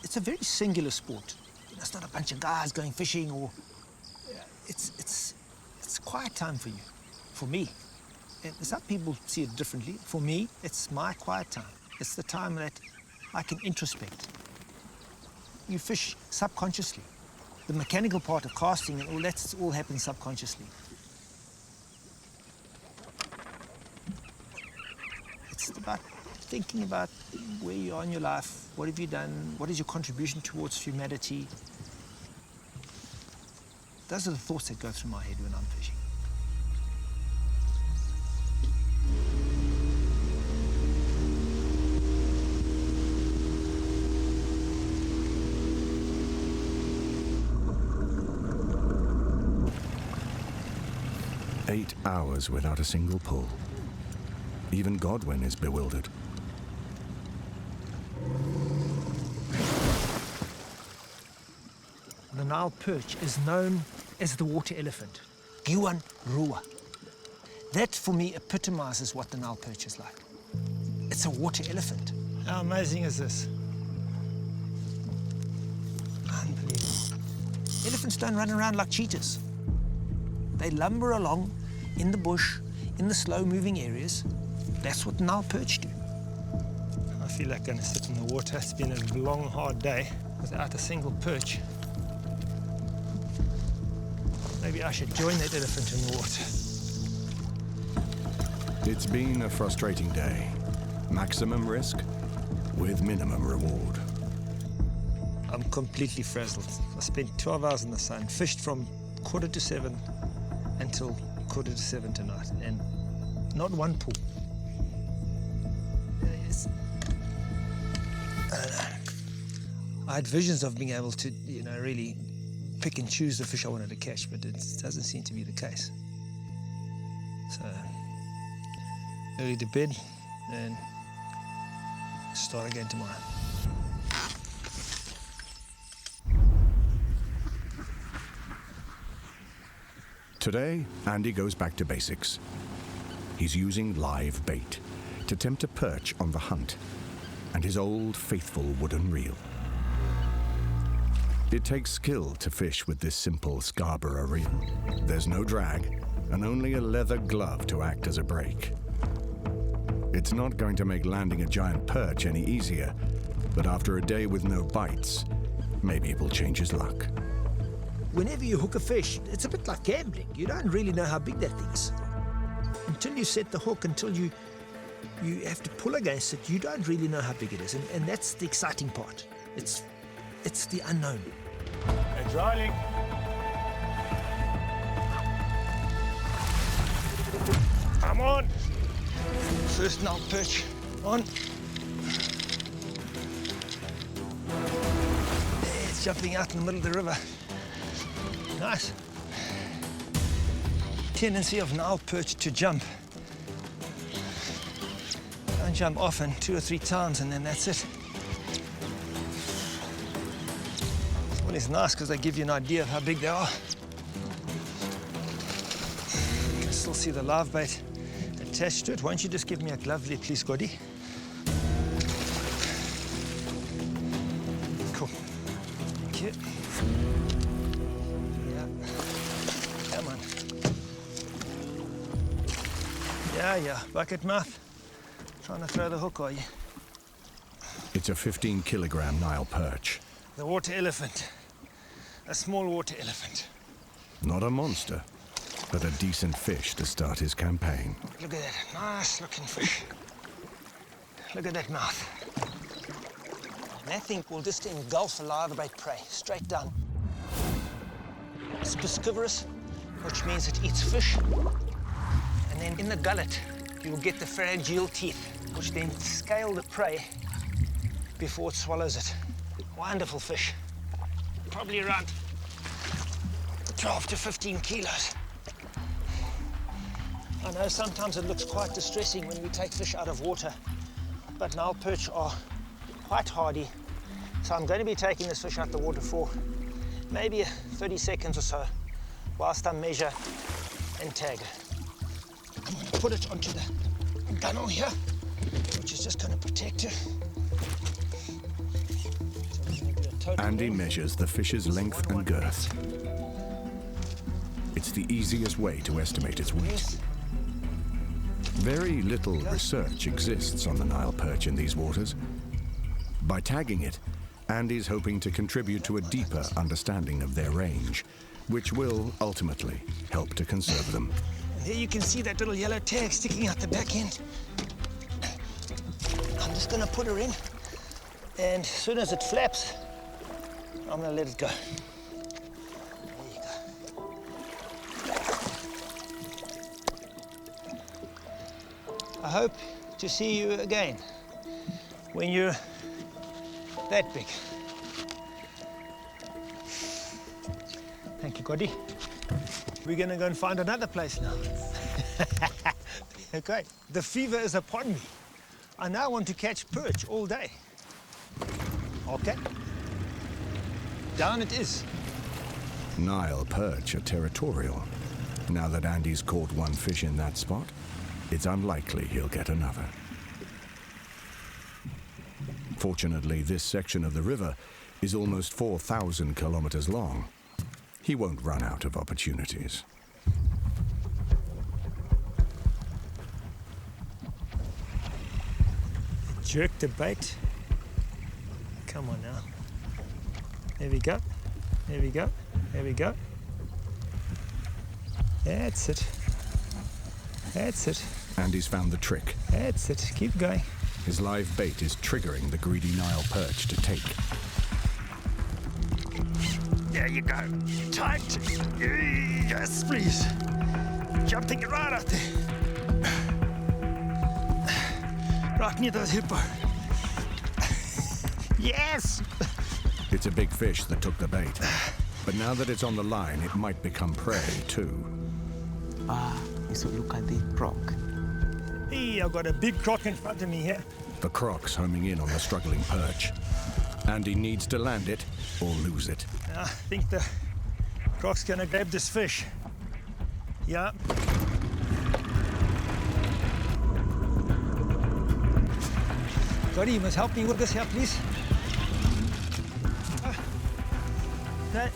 It's a very singular sport. You know, it's not a bunch of guys going fishing or... It's quiet time for you, for me. And some people see it differently. For me, it's my quiet time. It's the time that I can introspect. You fish subconsciously. The mechanical part of casting and all that all happens subconsciously. It's about thinking about where you are in your life, what have you done, what is your contribution towards humanity. Those are the thoughts that go through my head when I'm fishing. Eight hours without a single pull. Even Godwin is bewildered. The Nile perch is known as the water elephant, Giwan Rua. That, for me, epitomizes what the Nile perch is like. It's a water elephant. How amazing is this? Unbelievable. Elephants don't run around like cheetahs. They lumber along in the bush, in the slow-moving areas. That's what Nile perch do. I feel like going to sit in the water. It's been a long, hard day without a single perch. Maybe I should join that elephant in the water. It's been a frustrating day. Maximum risk with minimum reward. I'm completely frazzled. I spent 12 hours in the sun, fished from 6:45 until 7:15 tonight, and not one pull. I don't know. I had visions of being able to, really pick and choose the fish I wanted to catch, but it doesn't seem to be the case. So, early to bed and start again tomorrow. Today, Andy goes back to basics. He's using live bait to tempt a perch on the hunt, and his old faithful wooden reel. It takes skill to fish with this simple Scarborough reel. There's no drag, and only a leather glove to act as a brake. It's not going to make landing a giant perch any easier, but after a day with no bites, maybe it will change his luck. Whenever you hook a fish, it's a bit like gambling. You don't really know how big that thing is. Until you set the hook, until you have to pull against it, you don't really know how big it is. And that's the exciting part. It's the unknown. It's rolling. Come on. First Nile perch on. It's jumping out in the middle of the river. Nice. Tendency of Nile perch to jump. Don't jump often, 2 or 3 times, and then that's it. Well, it's nice because they give you an idea of how big they are. You can still see the live bait attached to it. Won't you just give me a glove there, please, Goddy? Cool. Thank you. Come on. Yeah, bucket mouth. Trying to throw the hook, are you? It's a 15-kilogram Nile perch. The water elephant. A small water elephant. Not a monster, but a decent fish to start his campaign. Look at that nice-looking fish. Look at that mouth. That thing will just engulf a live bait prey, straight down. It's piscivorous, which means it eats fish. And then in the gullet, you'll get the pharyngeal teeth, which then scale the prey before it swallows it. Wonderful fish. Probably around 12 to 15 kilos. I know sometimes it looks quite distressing when we take fish out of water, but Nile perch are quite hardy. So I'm going to be taking this fish out the water for maybe 30 seconds or so, whilst I measure and tag it. I'm going to put it onto the gunnel here, which is just going to protect her. Andy measures the fish's length and girth. It's the easiest way to estimate its weight. Very little research exists on the Nile perch in these waters. By tagging it, Andy's hoping to contribute to a deeper understanding of their range, which will ultimately help to conserve them. And there you can see that little yellow tag sticking out the back end. I'm just going to put her in, and as soon as it flaps, I'm going to let it go. There you go. I hope to see you again when you're that big. Thank you, Goddy. We're going to go and find another place now. Okay, the fever is upon me. I now want to catch perch all day. Okay. Down it is. Nile perch are territorial. Now that Andy's caught one fish in that spot, it's unlikely he'll get another. Fortunately, this section of the river is almost 4,000 kilometers long. He won't run out of opportunities. Jerk the bait. Come on now. There we go. There we go. There we go. That's it. That's it. Andy's found the trick. That's it. Keep going. His live bait is triggering the greedy Nile perch to take. There you go. Tight. Yes, please. Jumping it right out there. Right near that hippo. Yes! It's a big fish that took the bait. But now that it's on the line, it might become prey too. You should look at the croc. Hey, I've got a big croc in front of me here. The croc's homing in on the struggling perch. Andy needs to land it or lose it. I think the croc's gonna grab this fish. Yeah. Scotty, you must help me with this here, please. That.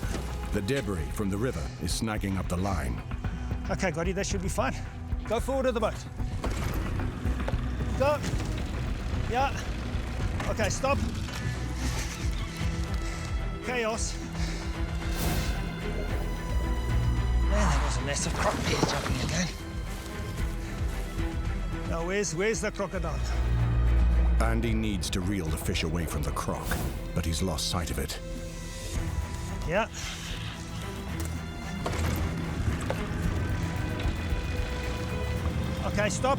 The debris from the river is snagging up the line. Okay, Gotti, that should be fine. Go forward of the boat. Go. Yeah. Okay, stop. Chaos. Man, that was a massive croc there jumping again. Now, where's the crocodile? Andy needs to reel the fish away from the croc, but he's lost sight of it. Yeah. Okay, stop.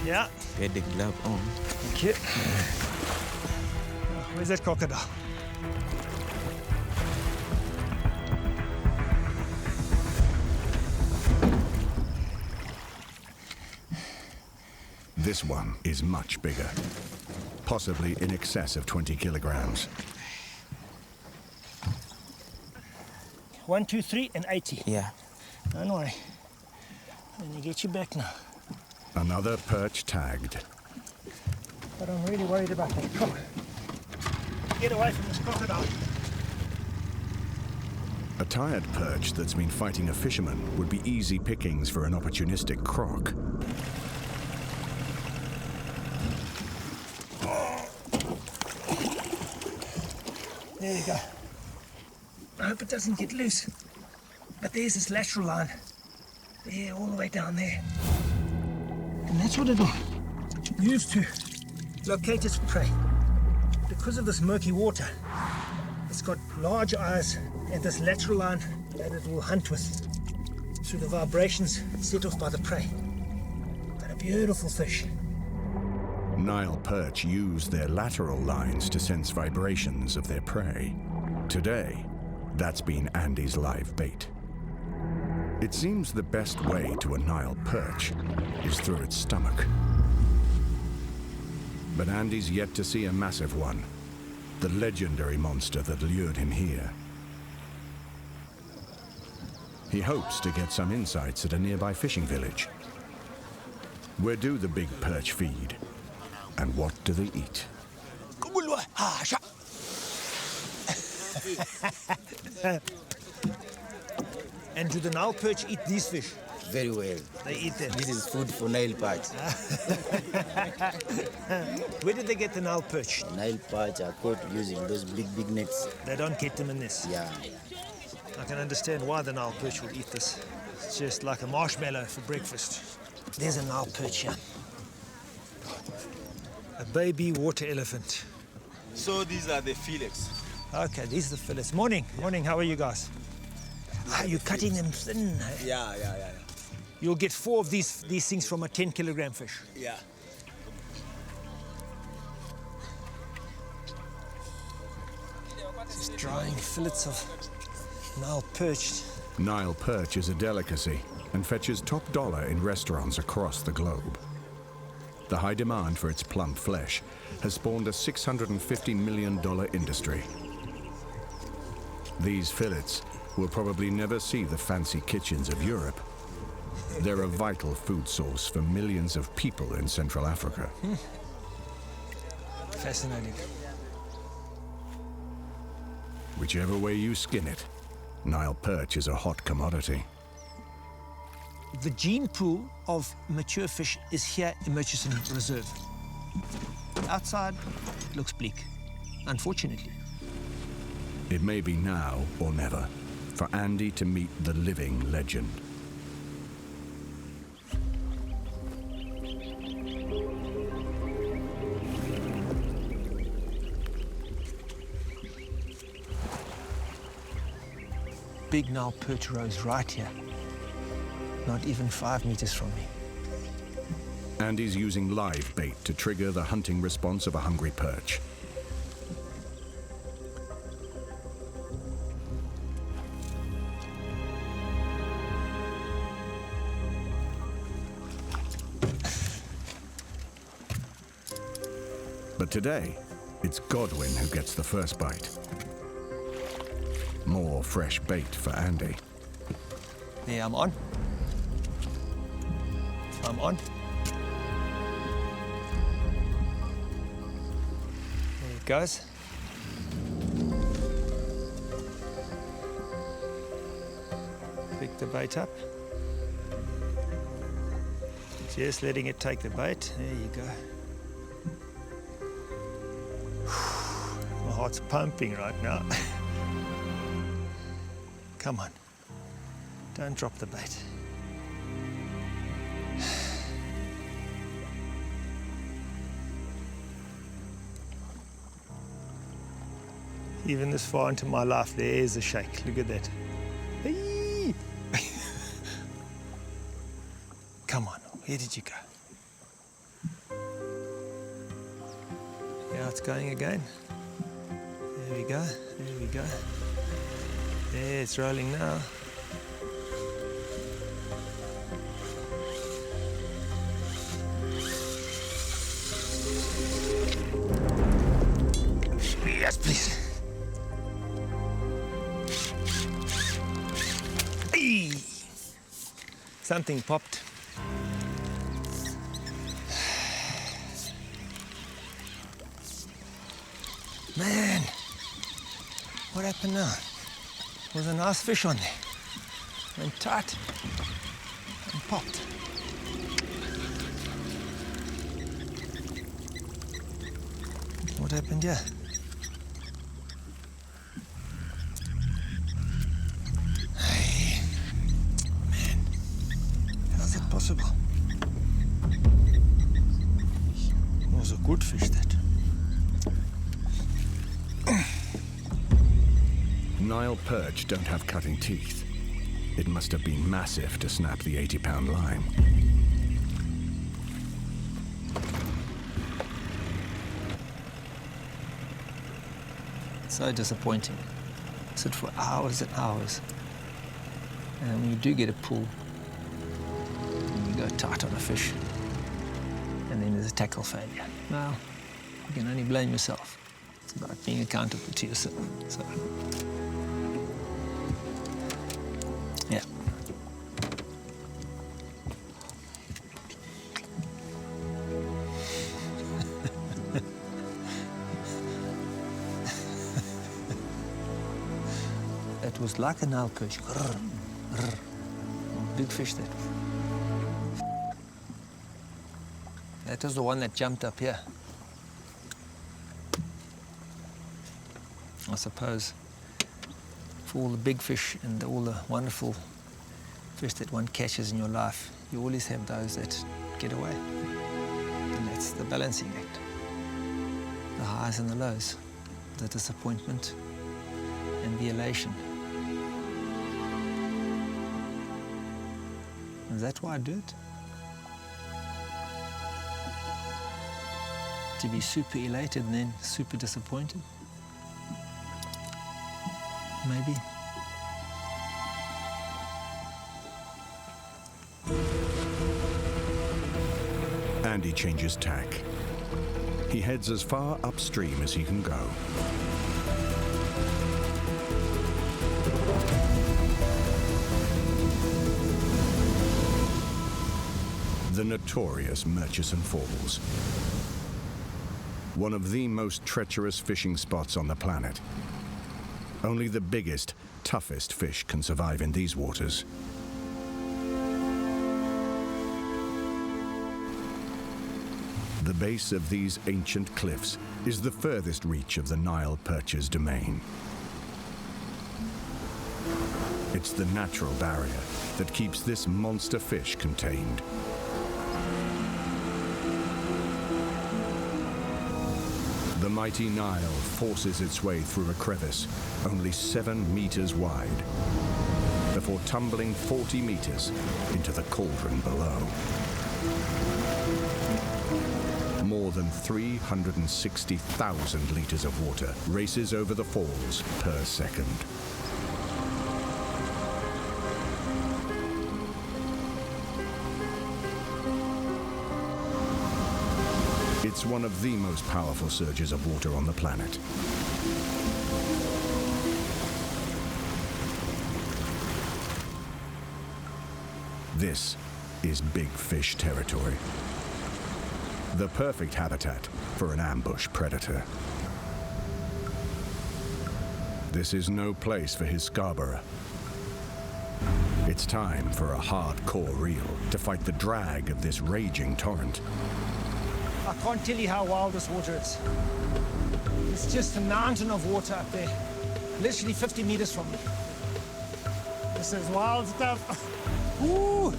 Yeah. Get the glove on. Thank you. Where's that crocodile? This one is much bigger, possibly in excess of 20 kilograms. 1, 2, 3, and 80. Yeah. Don't worry. Let me get you back now. Another perch tagged. But I'm really worried about that croc. Get away from this crocodile. A tired perch that's been fighting a fisherman would be easy pickings for an opportunistic croc. There you go. I hope it doesn't get loose. But there's this lateral line. There, all the way down there. And that's what it'll use to locate its prey. Because of this murky water, it's got large eyes and this lateral line that it will hunt with through the vibrations set off by the prey. But a beautiful fish. Nile perch use their lateral lines to sense vibrations of their prey. Today, that's been Andy's live bait. It seems the best way to a Nile perch is through its stomach. But Andy's yet to see a massive one, the legendary monster that lured him here. He hopes to get some insights at a nearby fishing village. Where do the big perch feed? And what do they eat? And do the Nile perch eat these fish? Very well. They eat them. This is food for Nile perch. Where did they get the Nile perch? Nile perch are caught using those big nets. They don't get them in this. Yeah. I can understand why the Nile perch would eat this. It's just like a marshmallow for breakfast. There's a Nile perch here. A baby water elephant. So these are the fillets. Okay, these are the fillets. Morning. Morning, how are you guys? You're cutting them thin. Eh? Yeah. You'll get 4 of these things from a 10-kilogram fish. Yeah. Just drying fillets of Nile perch. Nile perch is a delicacy and fetches top dollar in restaurants across the globe. The high demand for its plump flesh has spawned a $650 million industry. These fillets will probably never see the fancy kitchens of Europe. They're a vital food source for millions of people in Central Africa. Fascinating. Whichever way you skin it, Nile perch is a hot commodity. The gene pool of mature fish is here in Murchison Reserve. Outside, it looks bleak, unfortunately. It may be now or never for Andy to meet the living legend. Big Nile perch rose right here, not even 5 meters from me. Andy's using live bait to trigger the hunting response of a hungry perch. But today, it's Godwin who gets the first bite. More fresh bait for Andy. There, I'm on. I'm on. There it goes. Pick the bait up. Just letting it take the bait. There you go. My heart's pumping right now. Come on. Don't drop the bait. Even this far into my life, there's a shake. Look at that. Hey! Come on, where did you go? Yeah, it's going again. There we go, there we go. There, it's rolling now. Yes, please. Hey! Something popped. Man, what happened now? There's a nice fish on there. Went tight and popped. What happened here? Hey, man, how's it possible? It was a good fish, that. Nile perch don't have cutting teeth. It must have been massive to snap the 80-pound line. So disappointing. Sit for hours and hours. And when you do get a pull, and you go tight on a fish, and then there's a tackle failure. Well, you can only blame yourself. It's about being accountable to yourself. So, yeah. It was like a Nile perch. Grrr, grrr. Big fish that. That was the one that jumped up here. I suppose for all the big fish and all the wonderful fish that one catches in your life, you always have those that get away. And that's the balancing act. The highs and the lows, the disappointment and the elation. Is that why I do it? To be super elated and then super disappointed? Maybe. Andy changes tack. He heads as far upstream as he can go. The notorious Murchison Falls. one of the most treacherous fishing spots on the planet. Only the biggest, toughest fish can survive in these waters. The base of these ancient cliffs is the furthest reach of the Nile perch's domain. It's the natural barrier that keeps this monster fish contained. The mighty Nile forces its way through a crevice only 7 meters wide before tumbling 40 meters into the cauldron below. More than 360,000 liters of water races over the falls per second. It's one of the most powerful surges of water on the planet. This is big fish territory. The perfect habitat for an ambush predator. This is no place for his Scarborough. It's time for a hardcore reel to fight the drag of this raging torrent. I can't tell you how wild this water is. It's just a mountain of water up there, literally 50 meters from me. This is wild stuff. Woo!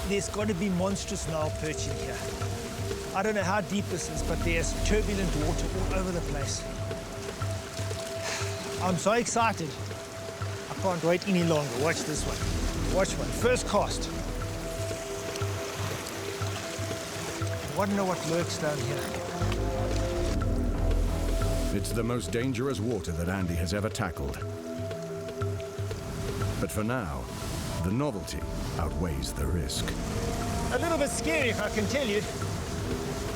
There's got to be monstrous Nile perch in here. I don't know how deep this is, but there's turbulent water all over the place. I'm so excited. I can't wait any longer. Watch this one. Watch one. First cast. I want to know what lurks down here. It's the most dangerous water that Andy has ever tackled. But for now, the novelty outweighs the risk. A little bit scary, if I can tell you.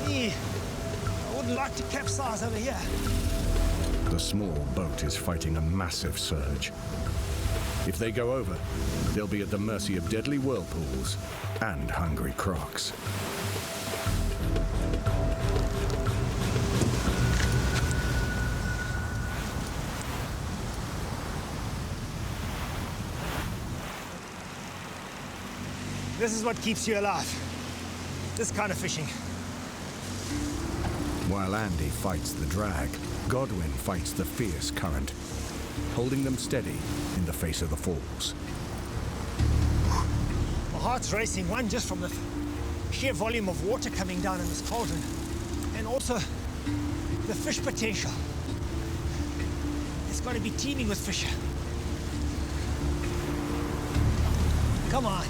I wouldn't like to capsize over here. The small boat is fighting a massive surge. If they go over, they'll be at the mercy of deadly whirlpools and hungry crocs. This is what keeps you alive. This kind of fishing. While Andy fights the drag, Godwin fights the fierce current, holding them steady in the face of the falls. My heart's racing, one just from the sheer volume of water coming down in this cauldron, and also the fish potential. It's got to be teeming with fish. Come on.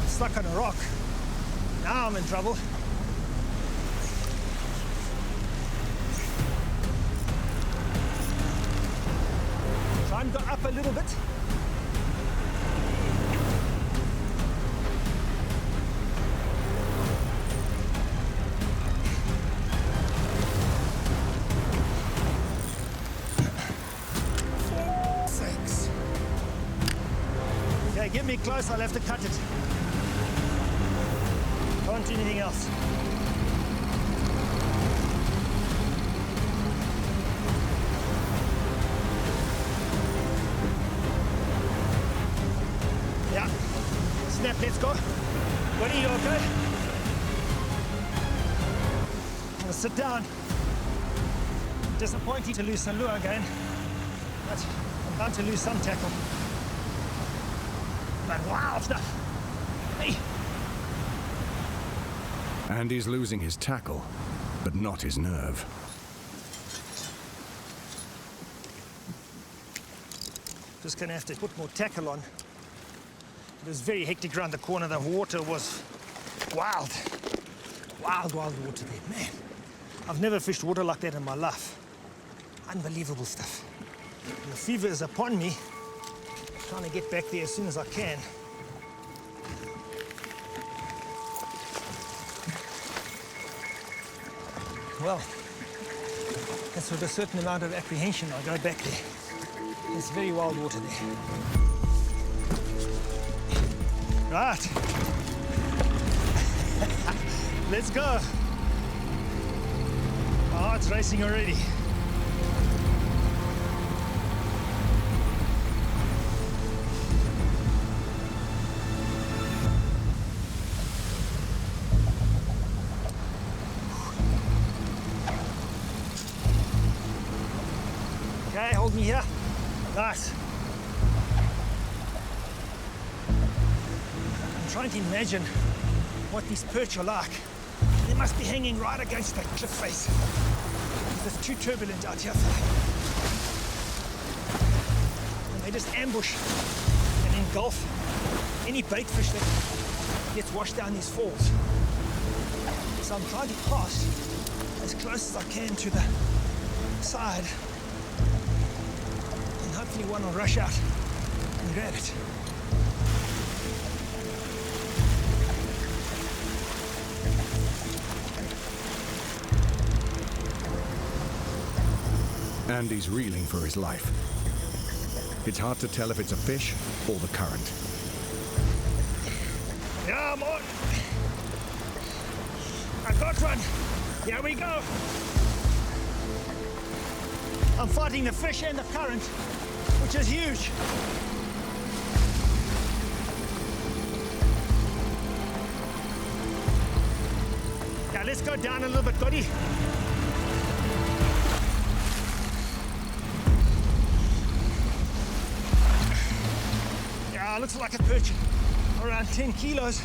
Stuck on a rock. Now I'm in trouble. Try and go up a little bit. Sakes. Okay, get me close, I'll have to cut it. Can't do anything else. Yeah. Snap, let's go. Buddy, you okay? I'm gonna sit down. Disappointing to lose some lure again, but I'm bound to lose some tackle. But wow, stuff. Hey. Andy's losing his tackle, but not his nerve. Just gonna have to put more tackle on. It was very hectic around the corner. The water was wild. Wild water there, man. I've never fished water like that in my life. Unbelievable stuff. And the fever is upon me. Trying to get back there as soon as I can. Well, And so with a certain amount of apprehension, I go back there. It's very wild water there. Right. Let's go. My heart's racing already. Okay, hold me here. Nice. I'm trying to imagine what these perch are like. They must be hanging right against that cliff face. It's too turbulent out here for them. And they just ambush and engulf any bait fish that gets washed down these falls. So I'm trying to cast as close as I can to the side. And hopefully one will rush out and grab it. Andy's reeling for his life. It's hard to tell if it's a fish or the current. Yeah, I'm on. I got one. Here we go. I'm fighting the fish and the current, which is huge. Now let's go down a little bit, buddy. Yeah, looks like a perch, around 10 kilos.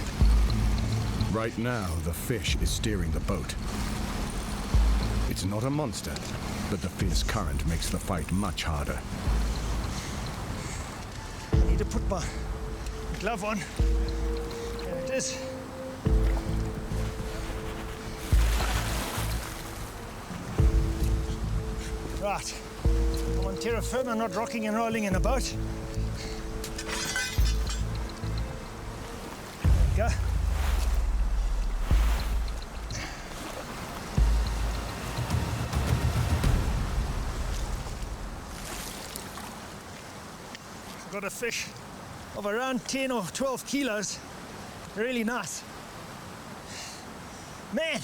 Right now, the fish is steering the boat. It's not a monster, but the fierce current makes the fight much harder. I need to put my glove on. There it is. Right. I'm on terra firma, not rocking and rolling in a boat. There we go. I've got a fish of around 10 or 12 kilos. Really nice. Man,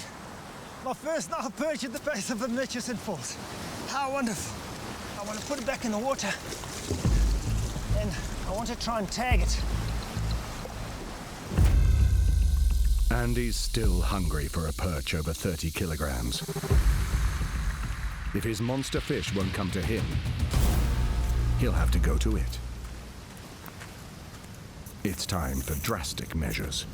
my first Nile perch at the base of the Murchison Falls. How wonderful. I want to put it back in the water and I want to try and tag it. Andy's still hungry for a perch over 30 kilograms. If his monster fish won't come to him, he'll have to go to it. It's time for drastic measures.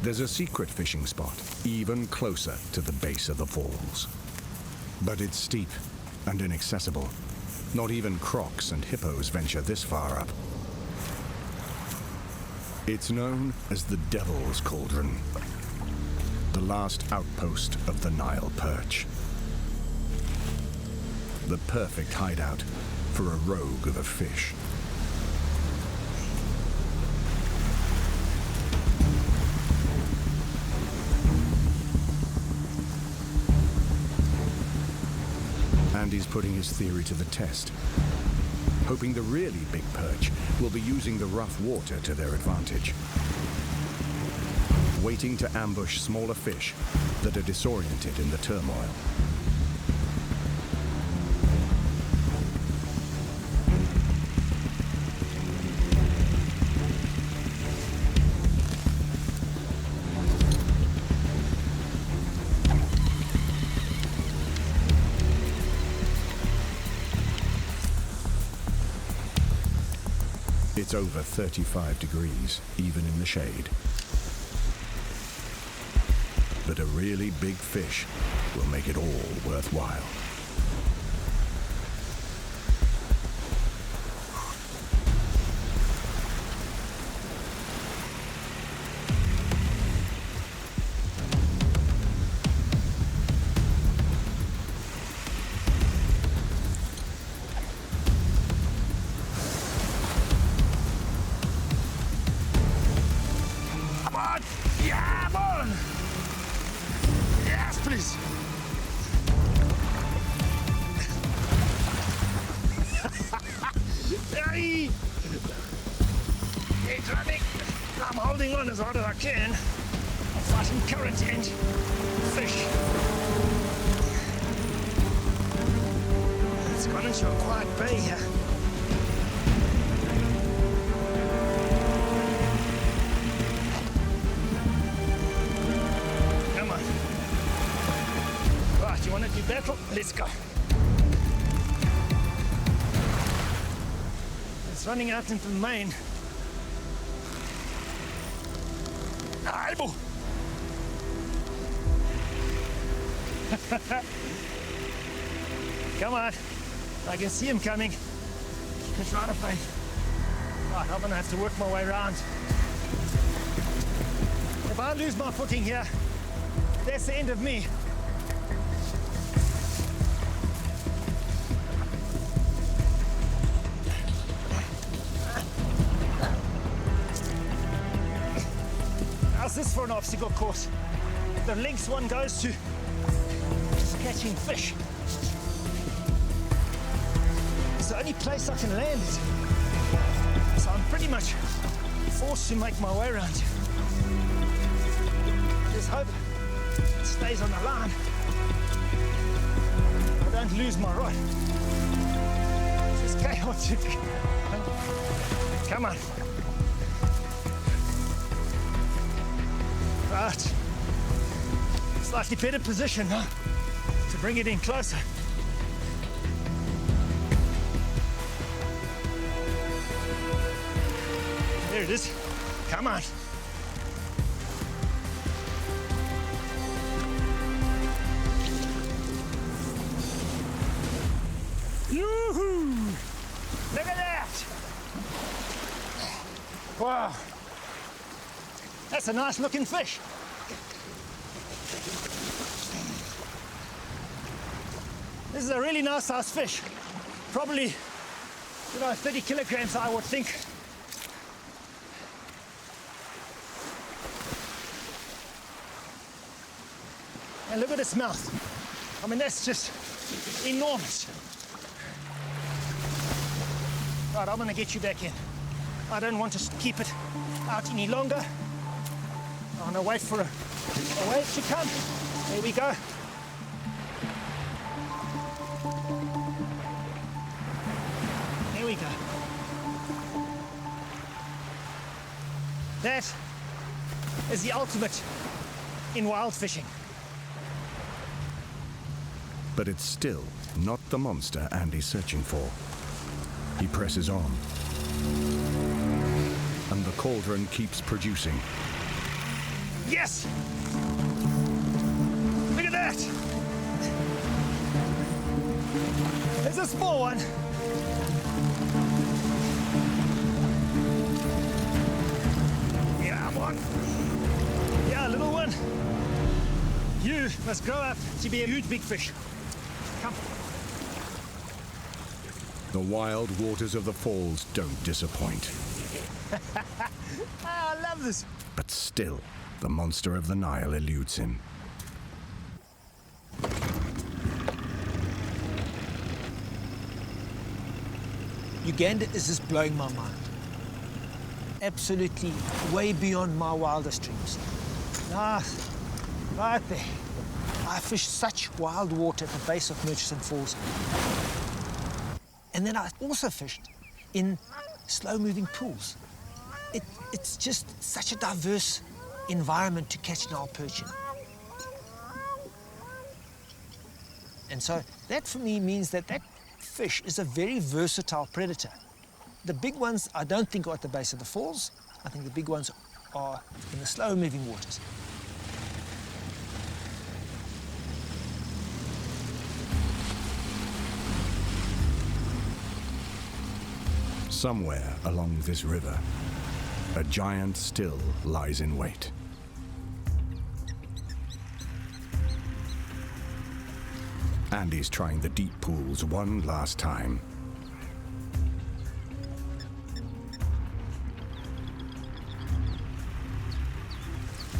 There's a secret fishing spot, even closer to the base of the falls. But it's steep and inaccessible. Not even crocs and hippos venture this far up. It's known as the Devil's Cauldron, the last outpost of the Nile perch. The perfect hideout for a rogue of a fish. Andy's putting his theory to the test, hoping the really big perch will be using the rough water to their advantage, waiting to ambush smaller fish that are disoriented in the turmoil. It's over 35 degrees, even in the shade. But a really big fish will make it all worthwhile. Aye. It's running. I'm holding on as hard as I can. I'm fighting current and fish. It's gone into a quiet bay here. Come on. Right, you want to do battle? Let's go. It's running out into the main. Aibo! Come on. I can see him coming. It's right up there. Right, I'm gonna have to work my way around. If I lose my footing here, that's the end of me. How's this for an obstacle course? The lengths one goes to just catching fish. It's the only place I can land it. So I'm pretty much forced to make my way around here. Just hope it stays on the line. I don't lose my rod. This is chaotic. Come on. Right. Slightly better position now to bring it in closer. There it is. Come on. Yoo-hoo! Look at that! Wow. That's a nice looking fish. This is a really nice sized fish. Probably, 30 kilograms, I would think. And look at its mouth. I mean, that's just enormous. Right, I'm gonna get you back in. I don't want to keep it out any longer. I'm gonna wait for a wave to come. There we go. There we go. That is the ultimate in wild fishing. But it's still not the monster Andy's searching for. He presses on. And the cauldron keeps producing. Yes! Look at that! There's a small one. Yeah, one. Yeah, a little one. You must grow up to be a huge big fish. Come. The wild waters of the falls don't disappoint. I love this. But still, the monster of the Nile eludes him. Uganda is just blowing my mind. Absolutely way beyond my wildest dreams. Ah, right there. I fished such wild water at the base of Murchison Falls. And then I also fished in slow-moving pools. It's just such a diverse environment to catch Nile perch in. And so that for me means that fish is a very versatile predator. The big ones I don't think are at the base of the falls. I think the big ones are in the slow-moving waters. Somewhere along this river, a giant still lies in wait. Andy's trying the deep pools one last time.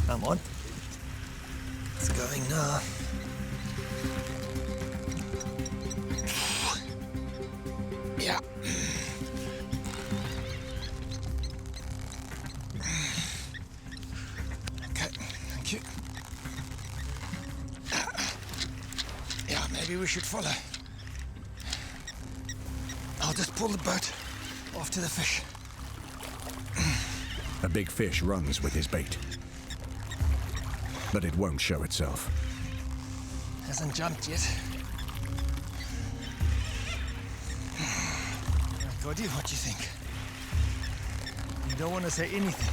Come on. It's going now. Yeah. Maybe we should follow. I'll just pull the boat after the fish. A big fish runs with his bait, but it won't show itself. Hasn't jumped yet. Cody, what do you think? You don't want to say anything.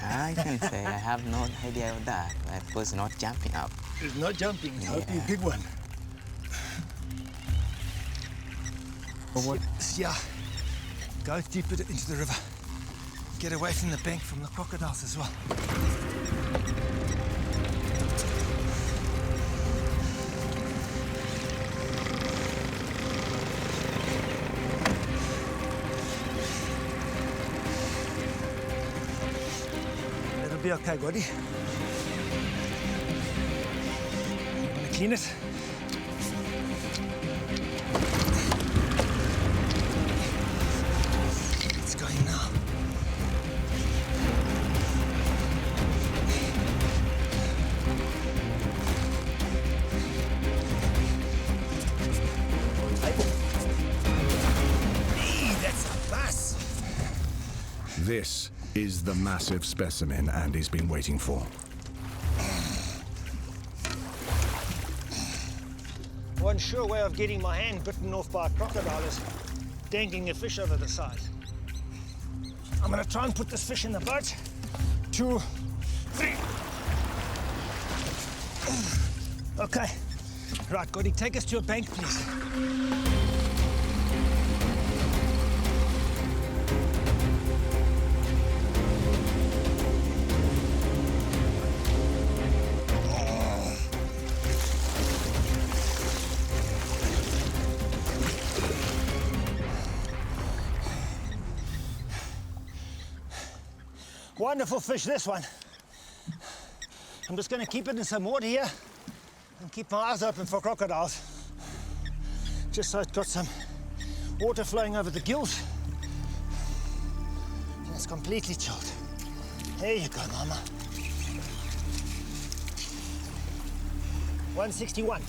I can say I have no idea of that. That was not jumping up. It's not jumping. It's hopefully a big one. But what? Yeah. Go deeper into the river. Get away from the bank, from the crocodiles as well. It'll be okay, Gordy. You want to clean it? It's going now. Hey, that's a bass. This is the massive specimen Andy's been waiting for. One sure way of getting my hand bitten off by a crocodile is dangling a fish over the side. I'm gonna try and put this fish in the boat. 2, 3. Okay. Right, Gordy, take us to a bank, please. Wonderful fish, this one. I'm just going to keep it in some water here and keep my eyes open for crocodiles. Just so it's got some water flowing over the gills. And it's completely chilled. There you go, mama. 161.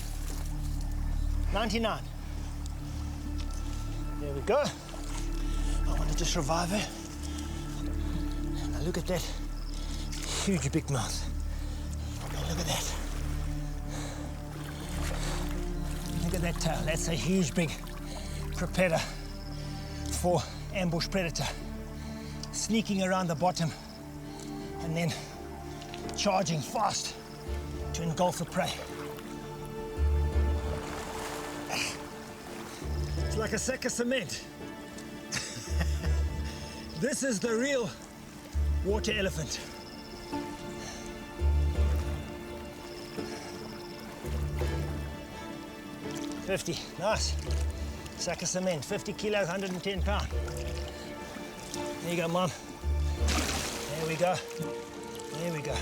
99. There we go. I want to just revive her. Look at that huge big mouth. Look at that. Look at that tail. That's a huge big propeller for ambush predator. Sneaking around the bottom and then charging fast to engulf the prey. It's like a sack of cement. This is the real water elephant. $50, nice. Sack of cement, 50 kilos, 110 pounds. There you go, Mom. There we go. There we go.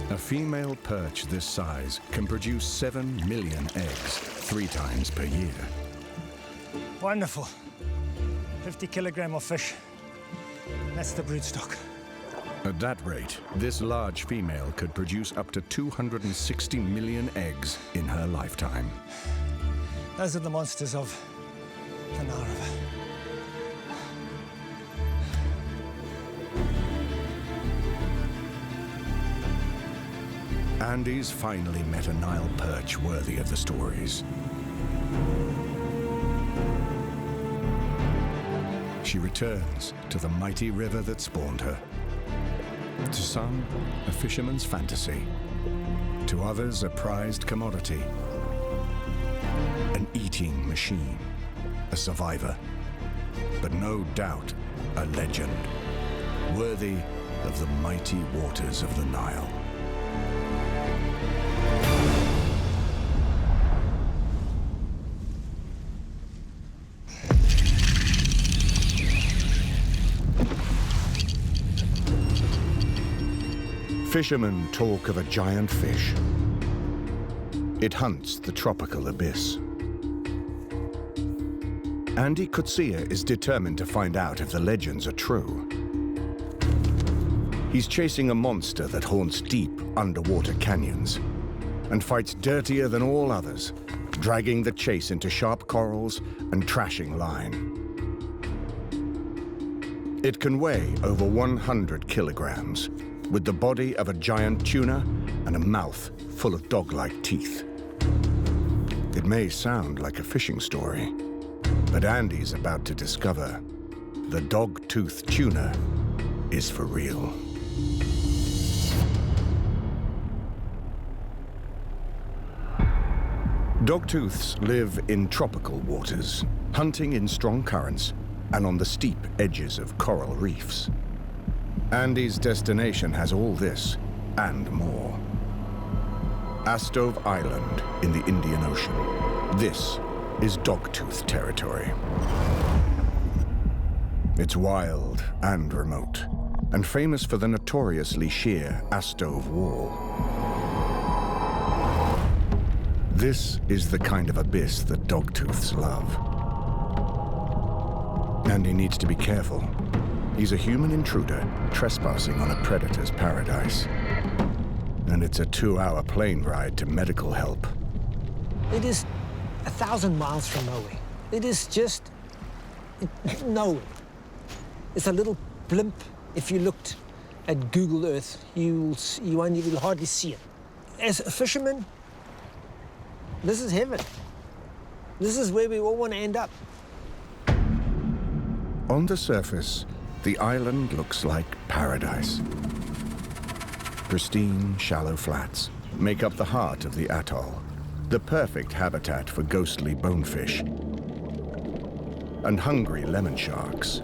A female perch this size can produce 7 million eggs 3 times per year. Wonderful. 50 kilogram of fish. That's the broodstock. At that rate, this large female could produce up to 260 million eggs in her lifetime. Those are the monsters of the Nile River. Andy's finally met a Nile perch worthy of the stories. She returns to the mighty river that spawned her. To some, a fisherman's fantasy. To others, a prized commodity. An eating machine. A survivor. But no doubt, a legend. Worthy of the mighty waters of the Nile. Fishermen talk of a giant fish. It hunts the tropical abyss. Andy Coetzee is determined to find out if the legends are true. He's chasing a monster that haunts deep underwater canyons, and fights dirtier than all others, dragging the chase into sharp corals and trashing line. It can weigh over 100 kilograms, with the body of a giant tuna and a mouth full of dog-like teeth. It may sound like a fishing story, but Andy's about to discover the Dogtooth Tuna is for real. Dogtooths live in tropical waters, hunting in strong currents and on the steep edges of coral reefs. Andy's destination has all this and more. Astove Island in the Indian Ocean. This is Dogtooth territory. It's wild and remote, and famous for the notoriously sheer Astove Wall. This is the kind of abyss that dogtooths love. Andy needs to be careful. He's a human intruder trespassing on a predator's paradise. And it's a 2-hour plane ride to medical help. It is 1,000 miles from nowhere. It is just nowhere. It's a little blimp. If you looked at Google Earth, you'll hardly see it. As a fisherman, this is heaven. This is where we all want to end up. On the surface, the island looks like paradise. Pristine, shallow flats make up the heart of the atoll, the perfect habitat for ghostly bonefish and hungry lemon sharks.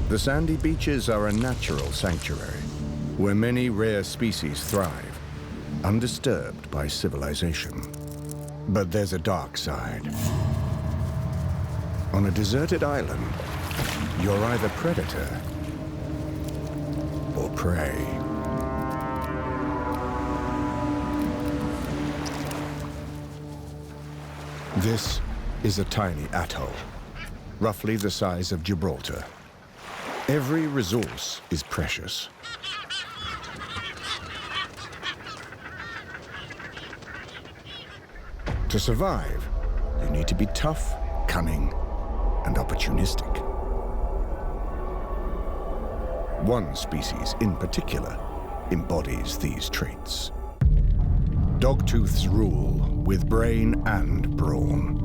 The sandy beaches are a natural sanctuary where many rare species thrive, undisturbed by civilization. But there's a dark side. On a deserted island, you're either predator or prey. This is a tiny atoll, roughly the size of Gibraltar. Every resource is precious. To survive, you need to be tough, cunning, and opportunistic. One species in particular embodies these traits. Dogtooths rule with brain and brawn.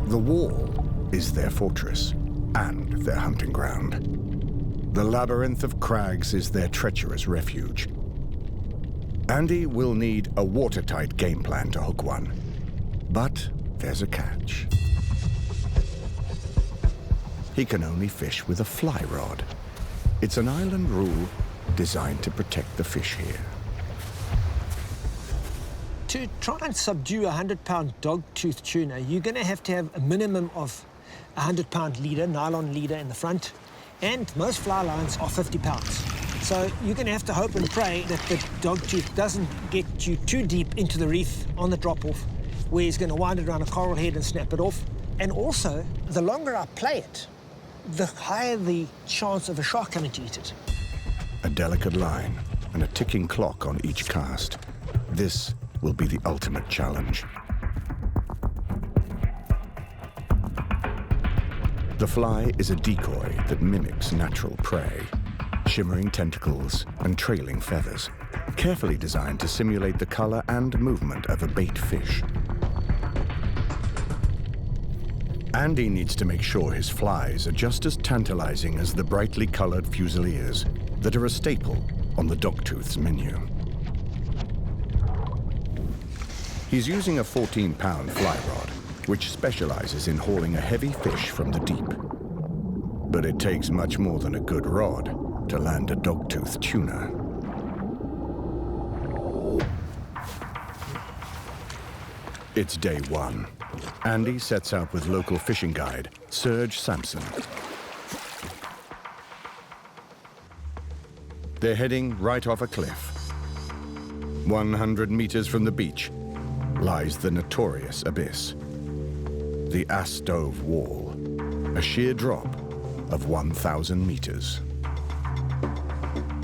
The wall is their fortress and their hunting ground. The labyrinth of crags is their treacherous refuge. Andy will need a watertight game plan to hook one. But there's a catch. He can only fish with a fly rod. It's an island rule designed to protect the fish here. To try and subdue a 100-pound dogtooth tuna, you're going to have a minimum of a 100-pound leader, nylon leader in the front, and most fly lines are 50 pounds. So you're going to have to hope and pray that the dogtooth doesn't get you too deep into the reef on the drop-off, where he's going to wind it around a coral head and snap it off. And also, the longer I play it, the higher the chance of a shark coming to eat it. A delicate line and a ticking clock on each cast. This will be the ultimate challenge. The fly is a decoy that mimics natural prey, shimmering tentacles and trailing feathers, carefully designed to simulate the color and movement of a bait fish. Andy needs to make sure his flies are just as tantalizing as the brightly colored fusiliers that are a staple on the Dogtooth's menu. He's using a 14-pound fly rod, which specializes in hauling a heavy fish from the deep. But it takes much more than a good rod to land a Dogtooth tuna. It's day one. Andy sets out with local fishing guide, Serge Sampson. They're heading right off a cliff. 100 meters from the beach lies the notorious abyss, the Astove Wall, a sheer drop of 1,000 meters.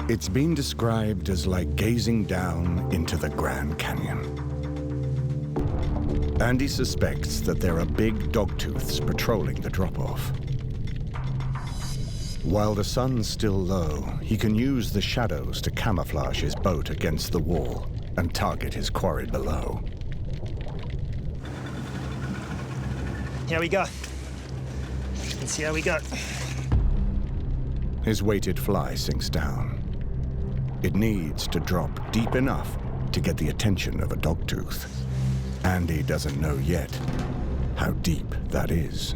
It's been described as like gazing down into the Grand Canyon. Andy suspects that there are big dogtooths patrolling the drop-off. While the sun's still low, he can use the shadows to camouflage his boat against the wall and target his quarry below. Here we go. Let's see how we go. His weighted fly sinks down. It needs to drop deep enough to get the attention of a dogtooth. Andy doesn't know yet how deep that is.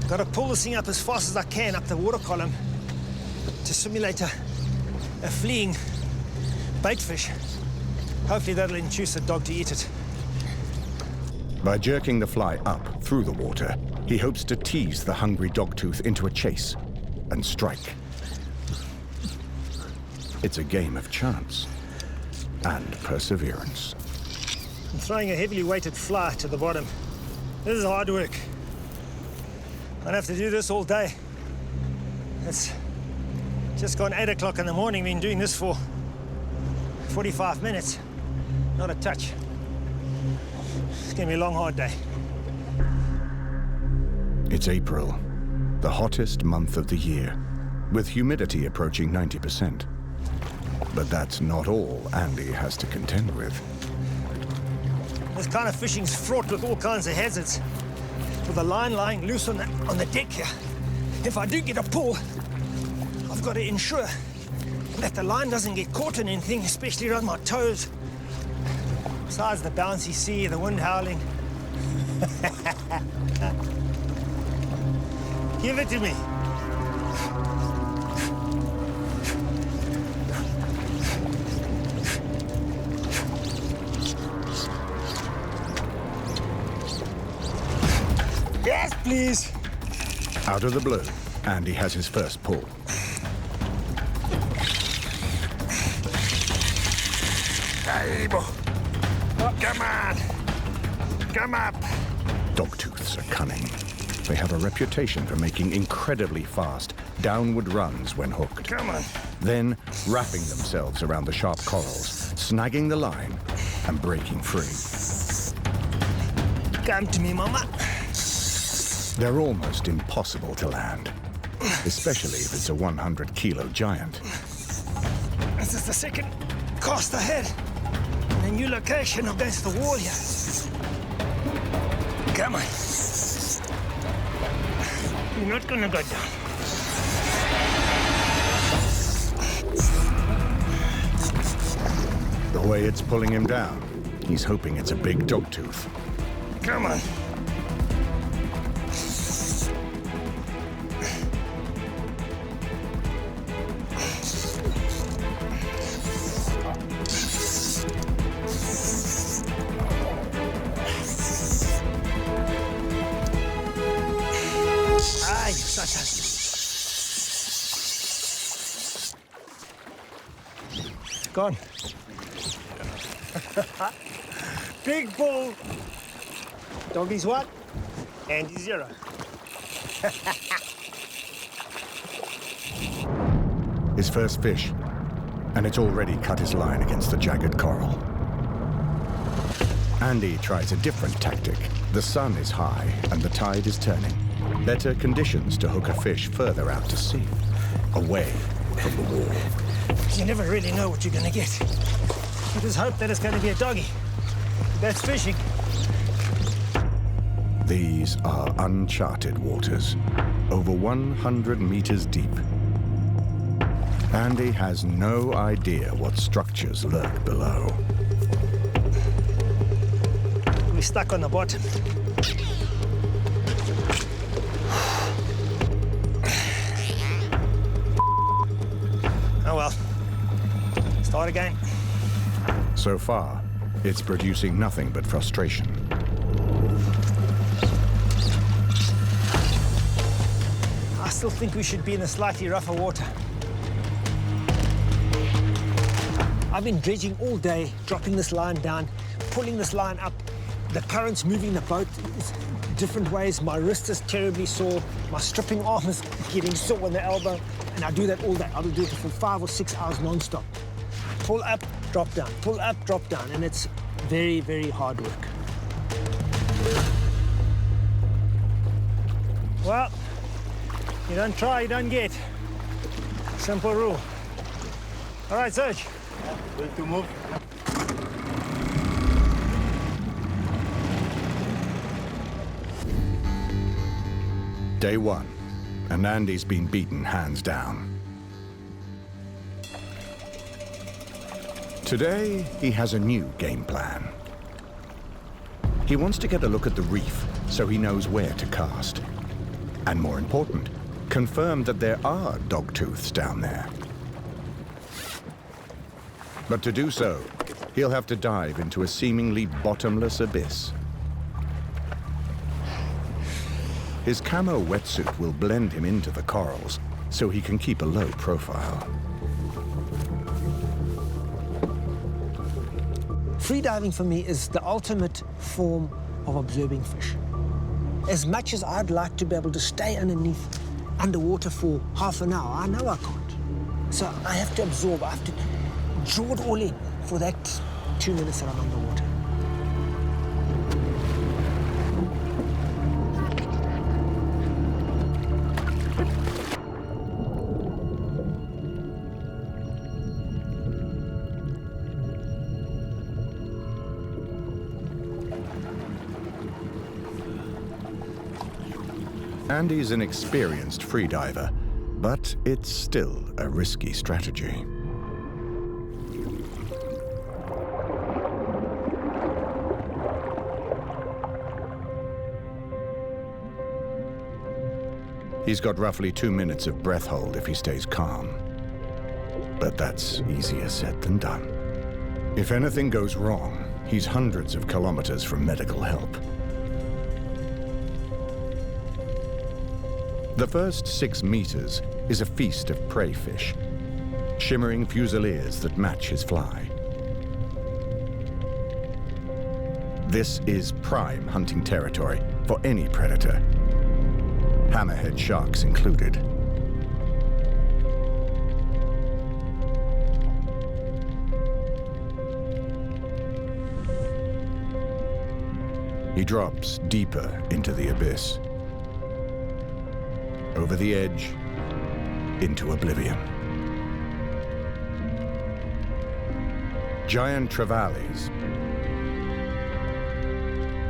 Gotta pull this thing up as fast as I can up the water column to simulate a fleeing baitfish. Hopefully that'll induce the dog to eat it. By jerking the fly up through the water, he hopes to tease the hungry dogtooth into a chase and strike. It's a game of chance and perseverance. I'm throwing a heavily weighted fly to the bottom. This is hard work. I'd have to do this all day. It's just gone 8 o'clock in the morning. Been doing this for 45 minutes. Not a touch. It's gonna be a long, hard day. It's April, the hottest month of the year, with humidity approaching 90%. But that's not all Andy has to contend with. This kind of fishing's fraught with all kinds of hazards. With the line lying loose on the deck here, if I do get a pull, I've got to ensure that the line doesn't get caught in anything, especially around my toes. Besides the bouncy sea, the wind howling. Give it to me. Yes, please. Out of the blue, Andy has his first pull. Oh, come on. Come up. Dogtooths are cunning. They have a reputation for making incredibly fast, downward runs when hooked. Come on. Then wrapping themselves around the sharp corals, snagging the line and breaking free. Come to me, Mama. They're almost impossible to land, especially if it's a 100-kilo giant. This is the second cast ahead. In a new location against the wall here. Come on. You're not gonna go down. The way it's pulling him down, he's hoping it's a big dogtooth. Come on. Ah, you such a... Gone. Big bull. Doggy's what? Andy 0. His first fish, and it's already cut his line against the jagged coral. Andy tries a different tactic. The sun is high and the tide is turning. Better conditions to hook a fish further out to sea, away from the wall. You never really know what you're gonna get. You just hope that it's gonna be a doggy. That's fishing. These are uncharted waters, over 100 meters deep. Andy has no idea what structures lurk below. We're stuck on the bottom. Oh well. Start again. So far, it's producing nothing but frustration. I still think we should be in a slightly rougher water. I've been dredging all day, dropping this line down, pulling this line up, The current's moving the boat different ways. My wrist is terribly sore. My stripping arm is getting sore on the elbow. And I do that all day. I'll do it for 5 or 6 hours non-stop. Pull up, drop down, pull up, drop down. And it's very, very hard work. Well, you don't try, you don't get. Simple rule. All right, Serge. Ready to move? Day 1, and Andy's been beaten hands down. Today, he has a new game plan. He wants to get a look at the reef so he knows where to cast. And more important, confirm that there are dogtooths down there. But to do so, he'll have to dive into a seemingly bottomless abyss. His camo wetsuit will blend him into the corals, so he can keep a low profile. Freediving for me is the ultimate form of observing fish. As much as I'd like to be able to stay underwater for half an hour, I know I can't. So I have to absorb, I have to draw it all in for that 2 minutes that I'm underwater. Andy's an experienced freediver, but it's still a risky strategy. He's got roughly 2 minutes of breath hold if he stays calm. But that's easier said than done. If anything goes wrong, he's hundreds of kilometers from medical help. The first 6 meters is a feast of prey fish, shimmering fusiliers that match his fly. This is prime hunting territory for any predator, hammerhead sharks included. He drops deeper into the abyss. Over the edge, into oblivion. Giant trevallies,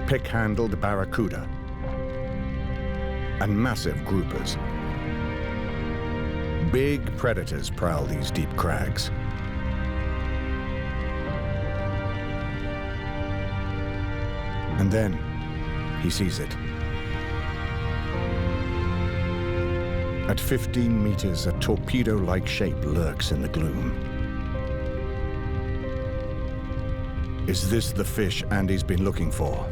pick-handled barracuda, and massive groupers. Big predators prowl these deep crags. And then he sees it. At 15 meters, a torpedo-like shape lurks in the gloom. Is this the fish Andy's been looking for?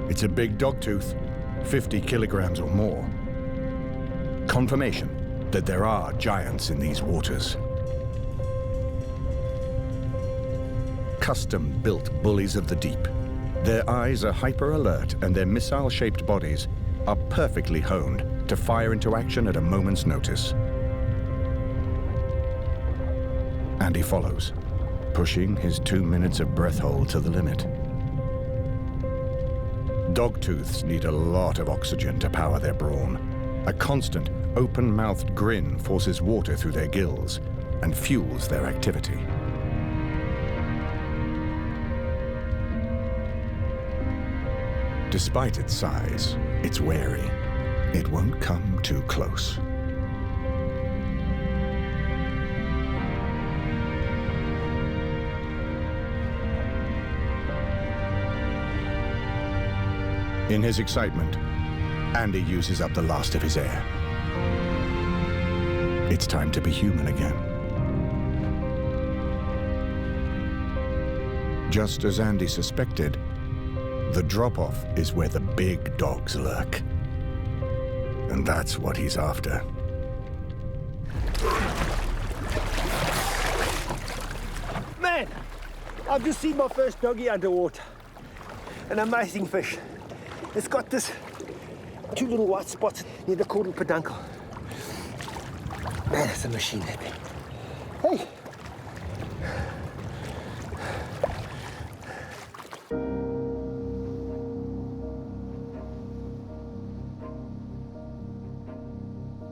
It's a big dogtooth, 50 kilograms or more. Confirmation that there are giants in these waters. Custom-built bullies of the deep. Their eyes are hyper-alert and their missile-shaped bodies are perfectly honed to fire into action at a moment's notice. Andy follows, pushing his 2 minutes of breath hold to the limit. Dogtooths need a lot of oxygen to power their brawn. A constant, open-mouthed grin forces water through their gills and fuels their activity. Despite its size, it's wary. It won't come too close. In his excitement, Andy uses up the last of his air. It's time to be human again. Just as Andy suspected, the drop-off is where the big dogs lurk. And that's what he's after. Man, I've just seen my first doggy underwater. An amazing fish. It's got this 2 little white spots near the caudal peduncle. Man, it's a machine, that thing. Hey!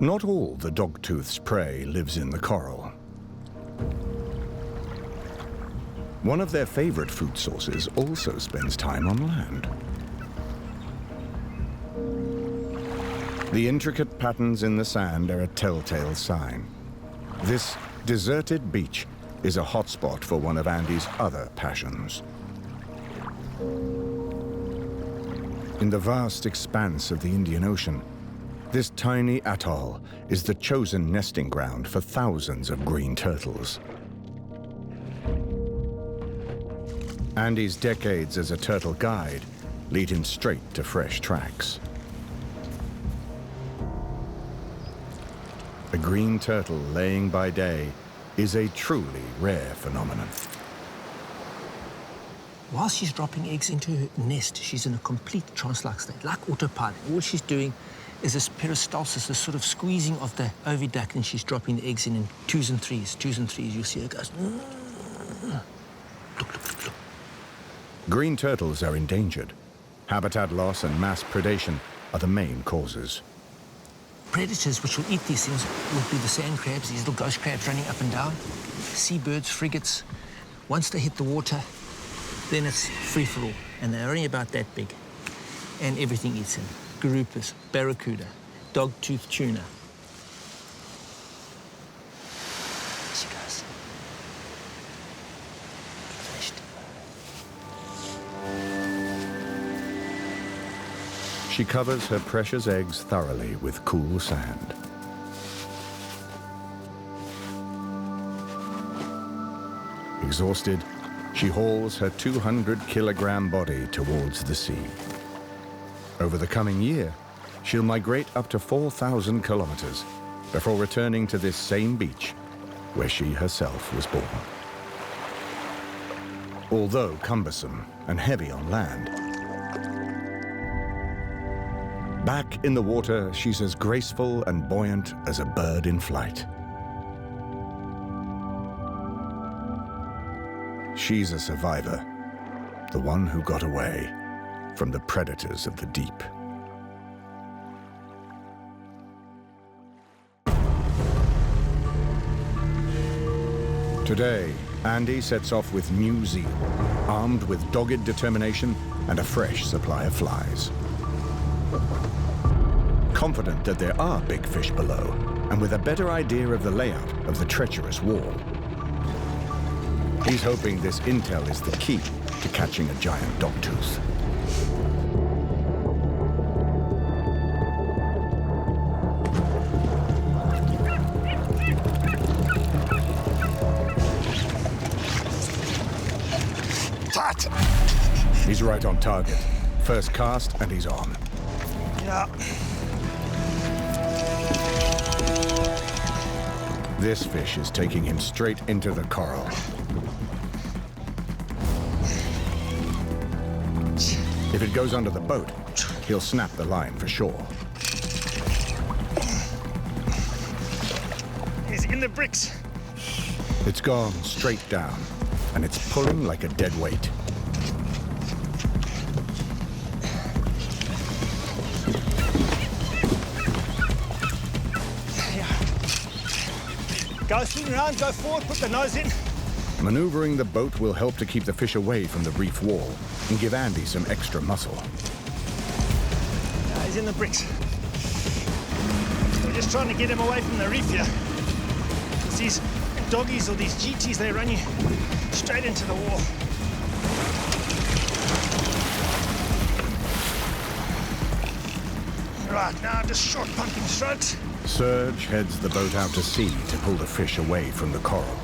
Not all the dogtooth's prey lives in the coral. One of their favorite food sources also spends time on land. The intricate patterns in the sand are a telltale sign. This deserted beach is a hotspot for one of Andy's other passions. In the vast expanse of the Indian Ocean, this tiny atoll is the chosen nesting ground for thousands of green turtles. Andy's decades as a turtle guide lead him straight to fresh tracks. A green turtle laying by day is a truly rare phenomenon. While she's dropping eggs into her nest, she's in a complete trance-like state, like autopilot. All she's doing is this peristalsis, this sort of squeezing of the oviduct, and she's dropping the eggs in twos and threes. You'll see her goes. Green turtles are endangered. Habitat loss and mass predation are the main causes. Predators which will eat these things would be the sand crabs, these little ghost crabs running up and down, seabirds, frigates. Once they hit the water, then it's free-for-all, and they're only about that big. And everything eats them. Groupers, barracuda, dogtooth tuna. There she goes. Finished. She covers her precious eggs thoroughly with cool sand. Exhausted, she hauls her 200-kilogram body towards the sea. Over the coming year, she'll migrate up to 4,000 kilometers before returning to this same beach where she herself was born. Although cumbersome and heavy on land, back in the water, she's as graceful and buoyant as a bird in flight. She's a survivor, the one who got away from the predators of the deep. Today, Andy sets off with new zeal, armed with dogged determination and a fresh supply of flies. Confident that there are big fish below, and with a better idea of the layout of the treacherous wall. He's hoping this intel is the key to catching a giant dogtooth. He's right on target. First cast, and he's on. Yeah. This fish is taking him straight into the coral. If it goes under the boat, he'll snap the line for sure. He's in the bricks. It's gone straight down, and it's pulling like a dead weight. Go swing around, go forward, put the nose in. Maneuvering the boat will help to keep the fish away from the reef wall and give Andy some extra muscle. He's in the bricks. We're just trying to get him away from the reef here. Because these doggies or these GTs, they run you straight into the wall. Right, now just short pumping strokes. Surge heads the boat out to sea to pull the fish away from the coral.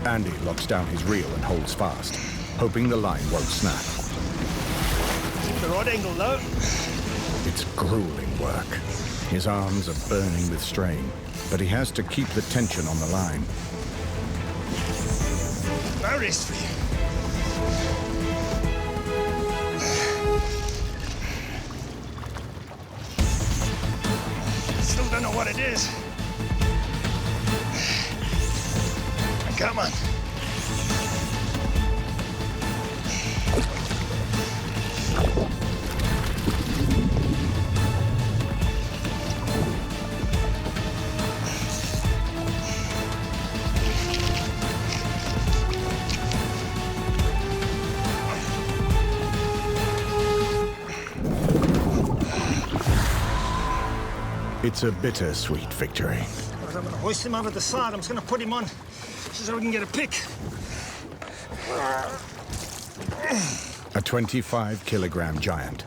Andy locks down his reel and holds fast, hoping the line won't snap. Keep the rod angle low. It's grueling work. His arms are burning with strain, but he has to keep the tension on the line. No rest for you. Still don't know what it is. Come on. It's a bittersweet victory. I'm going to hoist him over the side. I'm just going to put him on so we can get a pick. A 25-kilogram giant,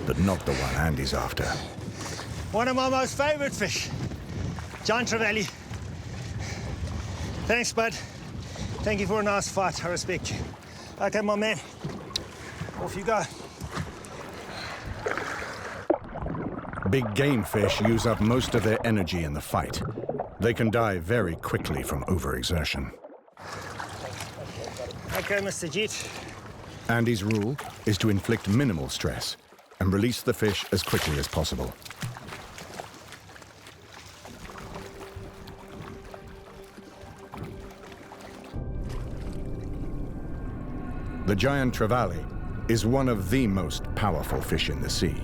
but not the one Andy's after. One of my most favorite fish, giant trevally. Thanks, bud. Thank you for a nice fight. I respect you. Okay, my man. Off you go. Big game fish use up most of their energy in the fight. They can die very quickly from overexertion. Okay, Mr. Jeet. Andy's rule is to inflict minimal stress and release the fish as quickly as possible. The giant trevally is one of the most powerful fish in the sea.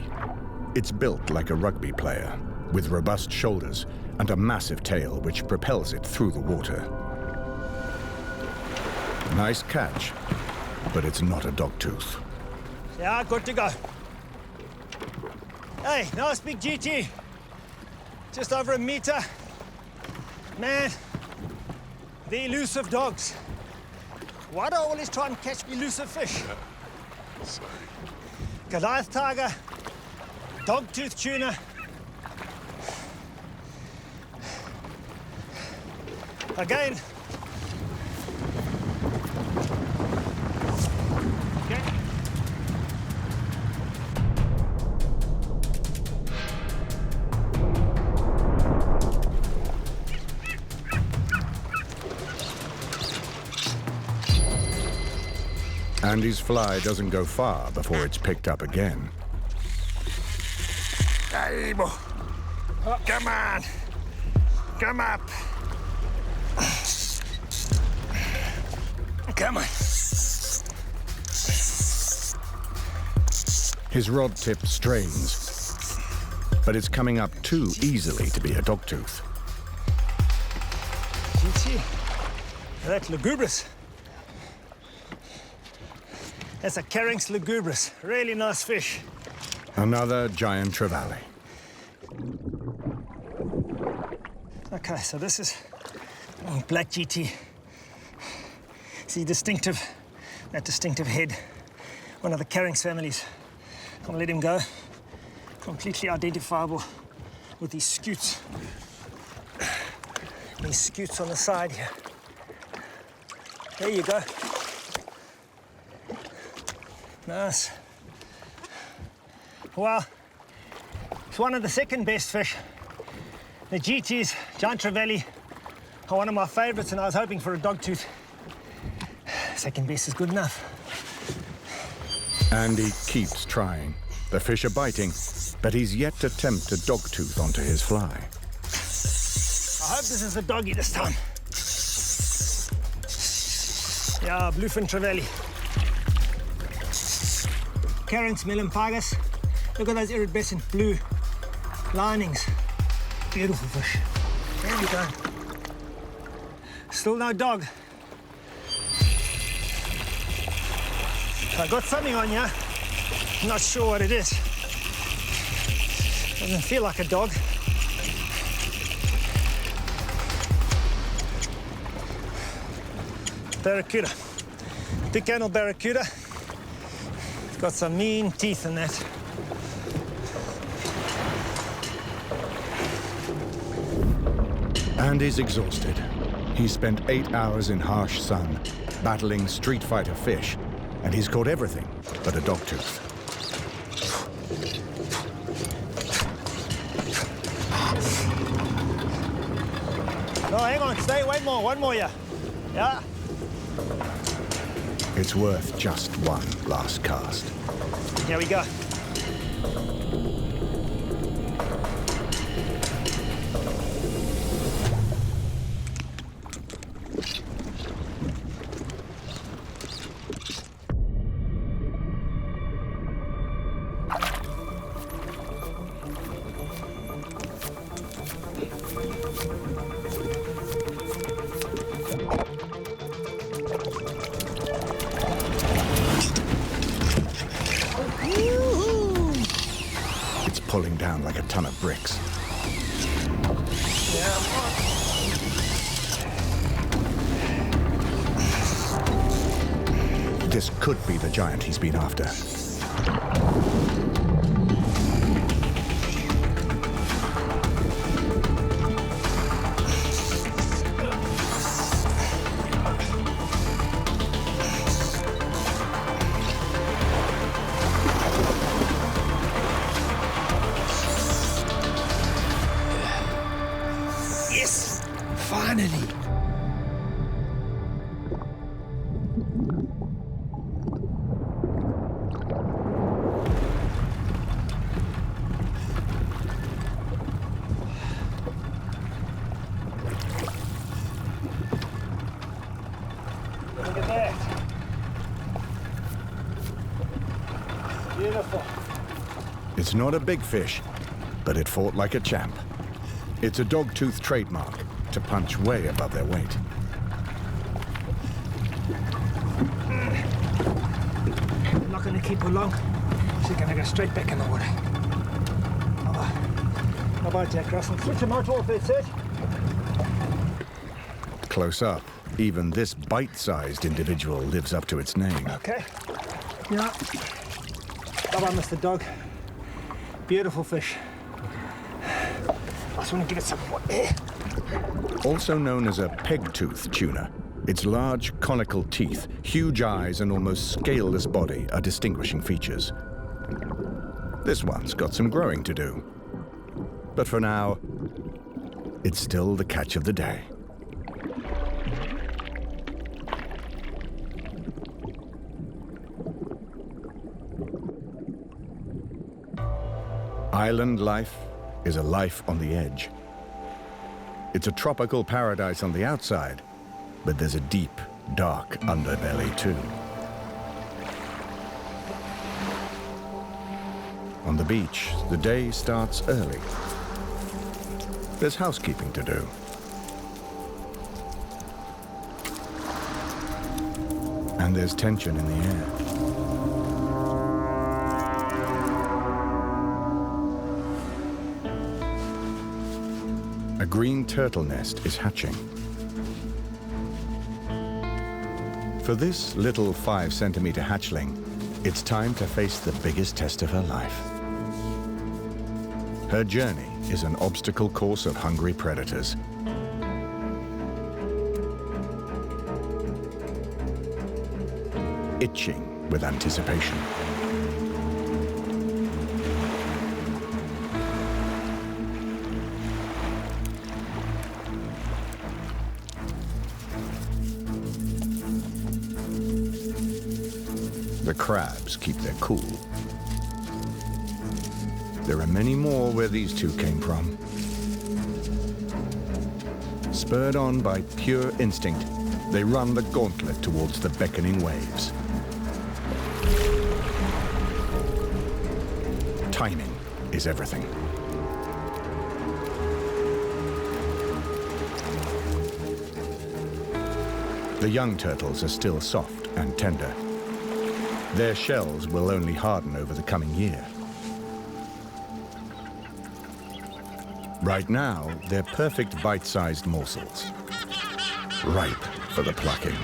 It's built like a rugby player, with robust shoulders and a massive tail which propels it through the water. Nice catch, but it's not a dogtooth. Yeah, good to go. Hey, nice big GT. Just over a meter. Man, the elusive dogs. Why do I always try and catch elusive fish? Sorry. Goliath tiger, dogtooth tuna. Again. Okay. Andy's fly doesn't go far before it's picked up again. Hey, boy. Come on. Come up. Come on. His rod tip strains, but it's coming up too easily to be a dogtooth. GT. That's lugubrious. That's a Carinx lugubrious. Really nice fish. Another giant trevally. Okay, so this is black GT. See, that distinctive head. One of the Carinx families. I'm gonna let him go. Completely identifiable with these scutes. These scutes on the side here. There you go. Nice. Well, it's one of the second best fish. The GTs, giant trevally, are one of my favorites, and I was hoping for a dogtooth. Second best is good enough. Andy keeps trying. The fish are biting, but he's yet to tempt a dogtooth onto his fly. I hope this is a doggy this time. Yeah, bluefin trevally. Carinx melampargus. Look at those iridescent blue linings. Beautiful fish. There we go. Still no dog. I got something on you. I'm not sure what it is. Doesn't feel like a dog. Barracuda. Big kennel barracuda. It's got some mean teeth in that. Andy's exhausted. He spent 8 hours in harsh sun, battling street fighter fish, and he's caught everything but a dogtooth. No, hang on, stay, one more, yeah. Yeah. It's worth just one last cast. Here we go. It's pulling down like a ton of bricks. This could be the giant he's been after. Yes! Finally! Look at that. Beautiful. It's not a big fish, but it fought like a champ. It's a dogtooth trademark to punch way above their weight. I'm not going to keep her long. She's going to go straight back in the water. How about Jack Russell? Switch him out off, that's it. Close up, even this bite-sized individual lives up to its name. Okay. Yeah. Bye-bye, Mr. Dog. Beautiful fish. I just want to give it some more air. Also known as a peg-tooth tuna, its large conical teeth, huge eyes, and almost scaleless body are distinguishing features. This one's got some growing to do. But for now, it's still the catch of the day. Island life is a life on the edge. It's a tropical paradise on the outside, but there's a deep, dark underbelly too. On the beach, the day starts early. There's housekeeping to do. And there's tension in the air. A green turtle nest is hatching. For this little 5-centimeter hatchling, it's time to face the biggest test of her life. Her journey is an obstacle course of hungry predators. Itching with anticipation. The crabs keep their cool. There are many more where these two came from. Spurred on by pure instinct, they run the gauntlet towards the beckoning waves. Timing is everything. The young turtles are still soft and tender. Their shells will only harden over the coming year. Right now, they're perfect bite-sized morsels, ripe for the plucking.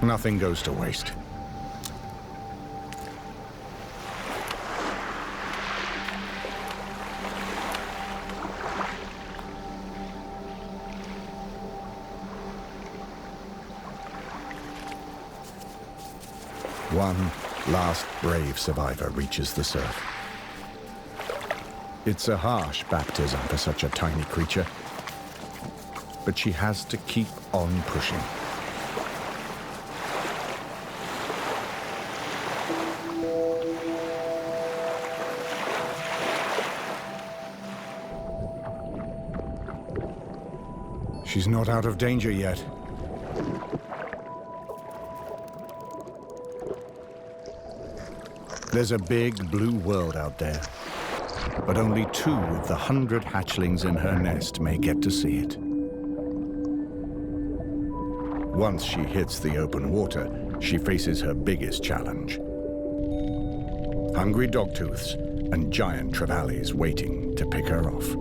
Nothing goes to waste. One last brave survivor reaches the surf. It's a harsh baptism for such a tiny creature, but she has to keep on pushing. She's not out of danger yet. There's a big blue world out there, but only 2 of the 100 hatchlings in her nest may get to see it. Once she hits the open water, she faces her biggest challenge. Hungry dogtooths and giant trevallies waiting to pick her off.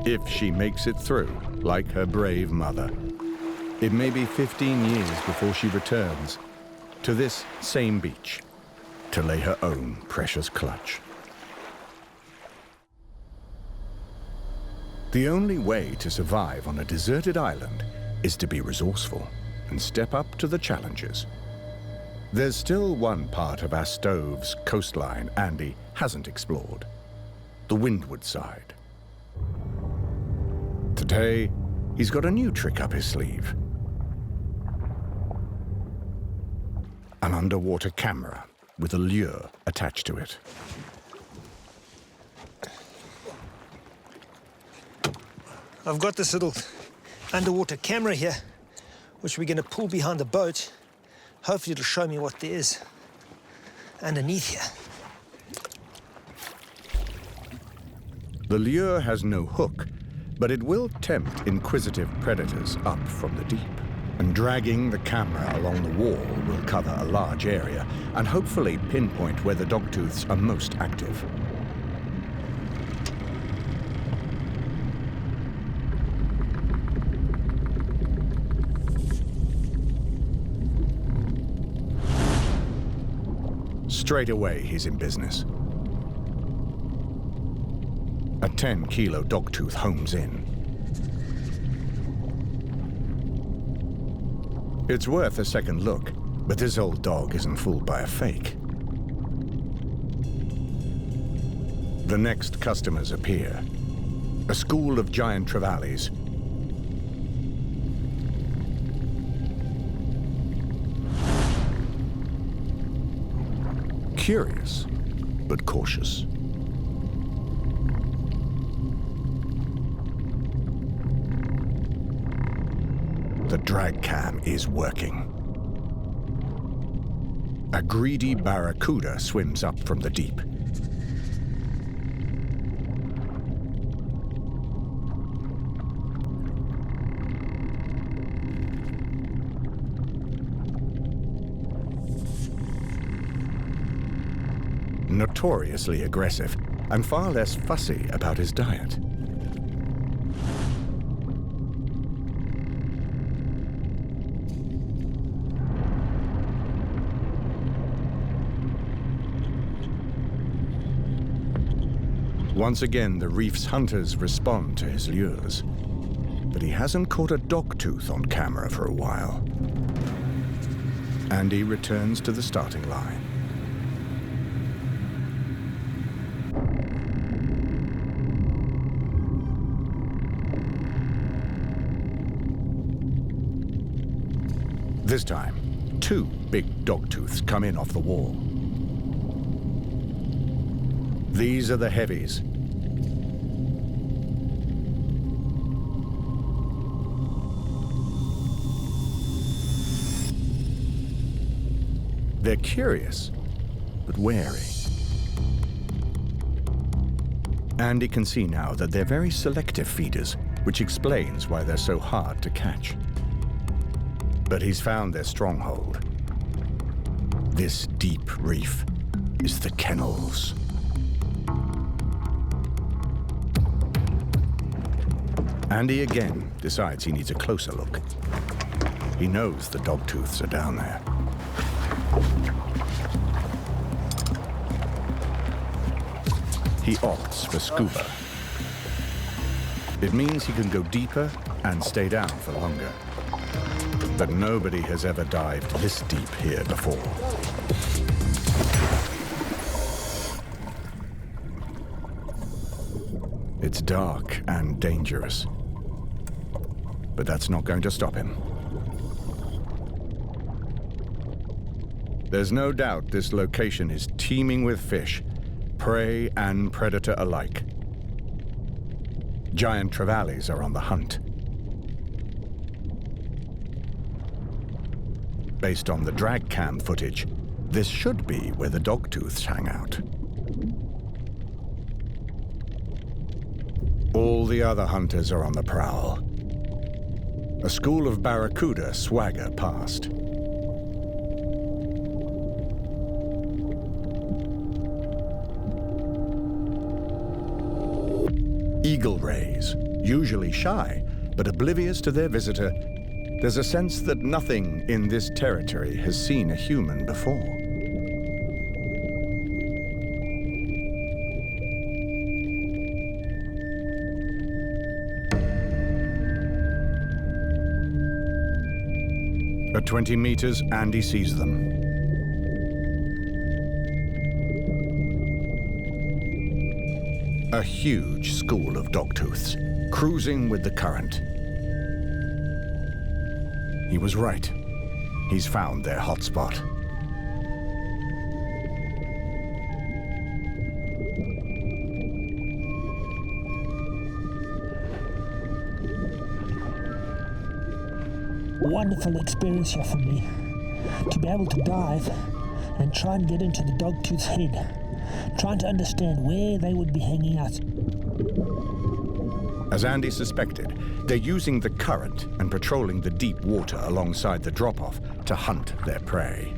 If she makes it through, like her brave mother, it may be 15 years before she returns to this same beach to lay her own precious clutch. The only way to survive on a deserted island is to be resourceful and step up to the challenges. There's still one part of Astove's coastline Andy hasn't explored, the windward side. Today, he's got a new trick up his sleeve. An underwater camera with a lure attached to it. I've got this little underwater camera here, which we're going to pull behind the boat. Hopefully it'll show me what there is underneath here. The lure has no hook, but it will tempt inquisitive predators up from the deep. And dragging the camera along the wall will cover a large area and hopefully pinpoint where the dogtooths are most active. Straight away, he's in business. A 10-kilo dogtooth homes in. It's worth a second look, but this old dog isn't fooled by a fake. The next customers appear. A school of giant trevallies. Curious, but cautious. The drag cam is working. A greedy barracuda swims up from the deep. Notoriously aggressive and far less fussy about his diet. Once again, the reef's hunters respond to his lures. But he hasn't caught a dogtooth on camera for a while. Andy returns to the starting line. This time, 2 big dogtooths come in off the wall. These are the heavies. They're curious, but wary. Andy can see now that they're very selective feeders, which explains why they're so hard to catch. But he's found their stronghold. This deep reef is the kennels. Andy again decides he needs a closer look. He knows the dogtooths are down there. He opts for scuba. It means he can go deeper and stay down for longer. But nobody has ever dived this deep here before. It's dark and dangerous, but that's not going to stop him. There's no doubt this location is teeming with fish, prey and predator alike. Giant trevallies are on the hunt. Based on the drag cam footage, this should be where the dogtooths hang out. All the other hunters are on the prowl. A school of barracuda swagger past. Eagle rays, usually shy, but oblivious to their visitor, there's a sense that nothing in this territory has seen a human before. At 20 meters, Andy sees them. A huge school of dogtooths, cruising with the current. He was right. He's found their hotspot. Wonderful experience here for me. To be able to dive and try and get into the dogtooth's head. Trying to understand where they would be hanging out. As Andy suspected, they're using the current and patrolling the deep water alongside the drop-off to hunt their prey.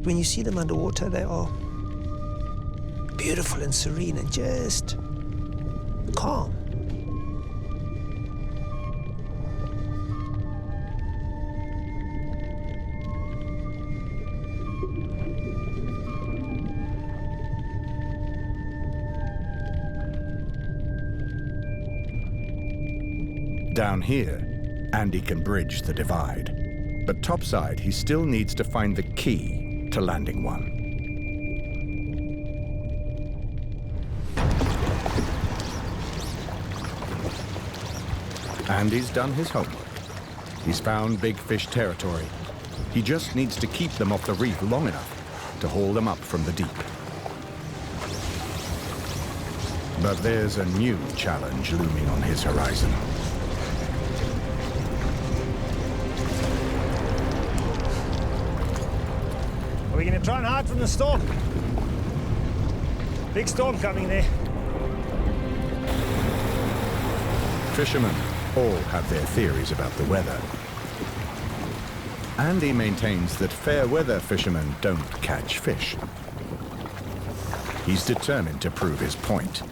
When you see them underwater, they are beautiful and serene and just calm. Down here, Andy can bridge the divide. But topside, he still needs to find the key to landing one. Andy's done his homework. He's found big fish territory. He just needs to keep them off the reef long enough to haul them up from the deep. But there's a new challenge looming on his horizon. Are we going to try and hide from the storm? Big storm coming there. Fishermen all have their theories about the weather. Andy maintains that fair weather fishermen don't catch fish. He's determined to prove his point.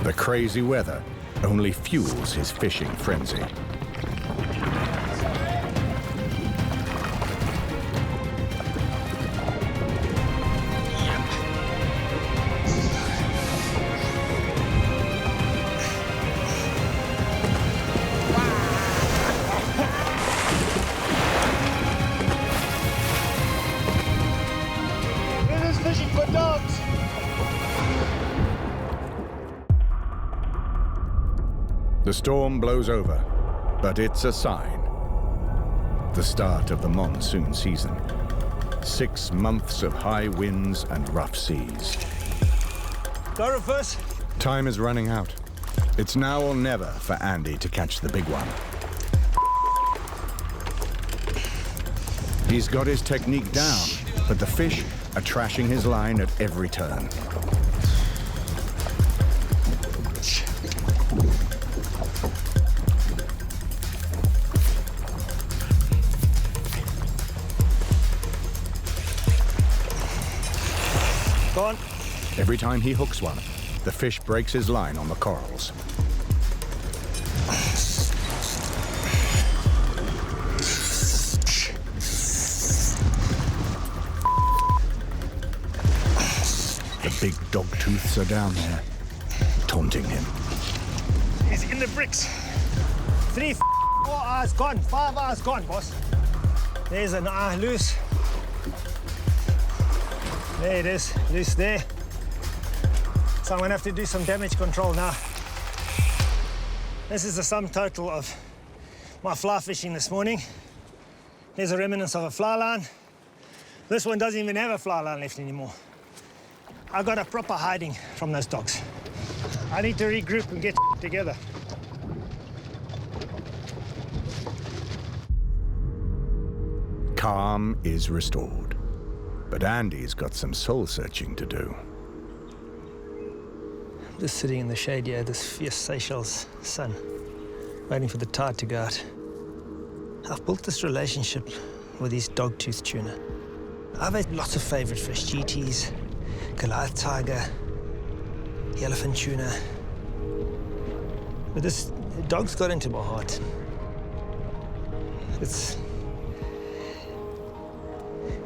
The crazy weather only fuels his fishing frenzy. This is fishing for dogs. The storm blows over, but it's a sign. The start of the monsoon season. 6 months of high winds and rough seas. Go reverse. Time is running out. It's now or never for Andy to catch the big one. He's got his technique down, but the fish are trashing his line at every turn. Go on. Every time he hooks one, the fish breaks his line on the corals. big dogtooths are down there, taunting him. He's in the bricks. 3, 4 hours gone, 5 hours gone, boss. There's an eye loose. There it is, loose there. So I'm gonna have to do some damage control now. This is the sum total of my fly fishing this morning. There's a remnants of a fly line. This one doesn't even have a fly line left anymore. I got a proper hiding from those dogs. I need to regroup and get together. Calm is restored, but Andy's got some soul-searching to do. Just sitting in the shade here, this fierce Seychelles sun, waiting for the tide to go out. I've built this relationship with these dogtooth tuna. I've had lots of favorite fish, GTs, Goliath tiger, yellowfin tuna. But this dog's got into my heart. It's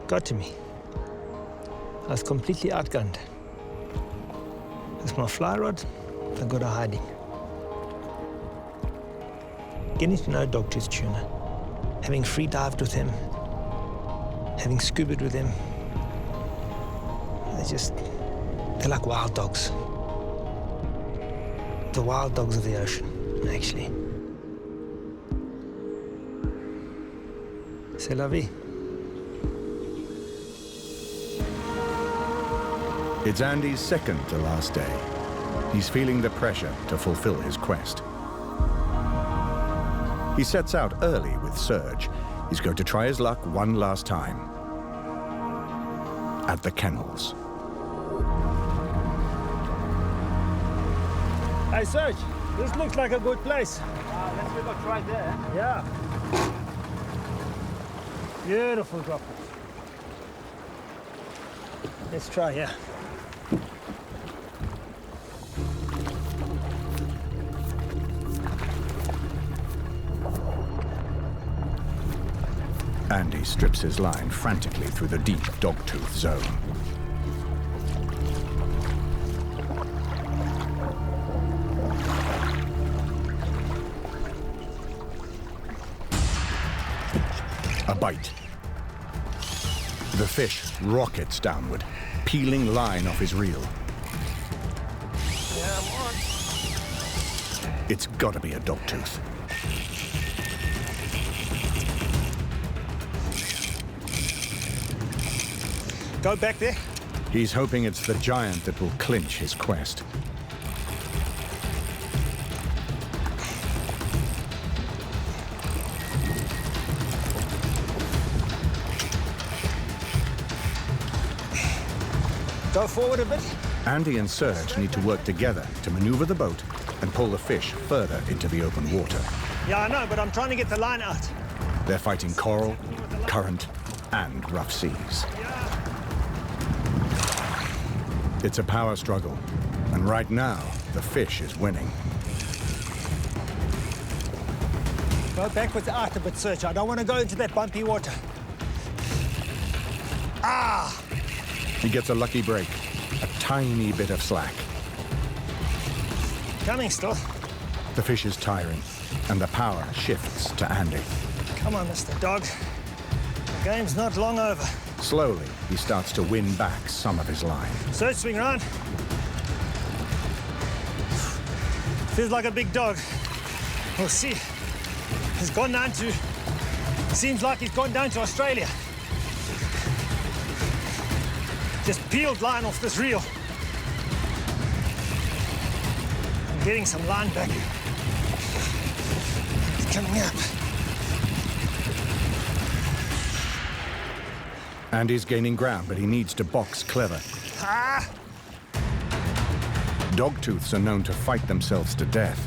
got to me. I was completely outgunned. With my fly rod, I got a hiding. Getting to know dogtooth tuna, having free dived with him, having scubaed with him, they're like wild dogs. The wild dogs of the ocean, actually. C'est la vie. It's Andy's second to last day. He's feeling the pressure to fulfill his quest. He sets out early with Serge. He's going to try his luck one last time. At the kennels. Hey, Serge, this looks like a good place. Let's give a try there. Yeah. Beautiful drop. Let's try here. Andy strips his line frantically through the deep dogtooth zone. A bite. The fish rockets downward, peeling line off his reel. Yeah, I'm on. It's gotta be a dogtooth. Go back there. He's hoping it's the giant that will clinch his quest. Go forward a bit. Andy and Serge need to work together to maneuver the boat and pull the fish further into the open water. Yeah, I know, but I'm trying to get the line out. They're fighting coral, current, and rough seas. It's a power struggle, and right now, the fish is winning. Go backwards out a bit, Serge. I don't want to go into that bumpy water. Ah! He gets a lucky break, a tiny bit of slack. Coming still. The fish is tiring, and the power shifts to Andy. Come on, Mr. Dog. The game's not long over. Slowly, he starts to win back some of his line. Serge, swing around. Feels like a big dog. We'll see. He's gone down to... Seems like he's gone down to Australia. Just peeled line off this reel. I'm getting some line back. It's coming up. Andy's gaining ground, but he needs to box clever. Ah! Dogtooths are known to fight themselves to death.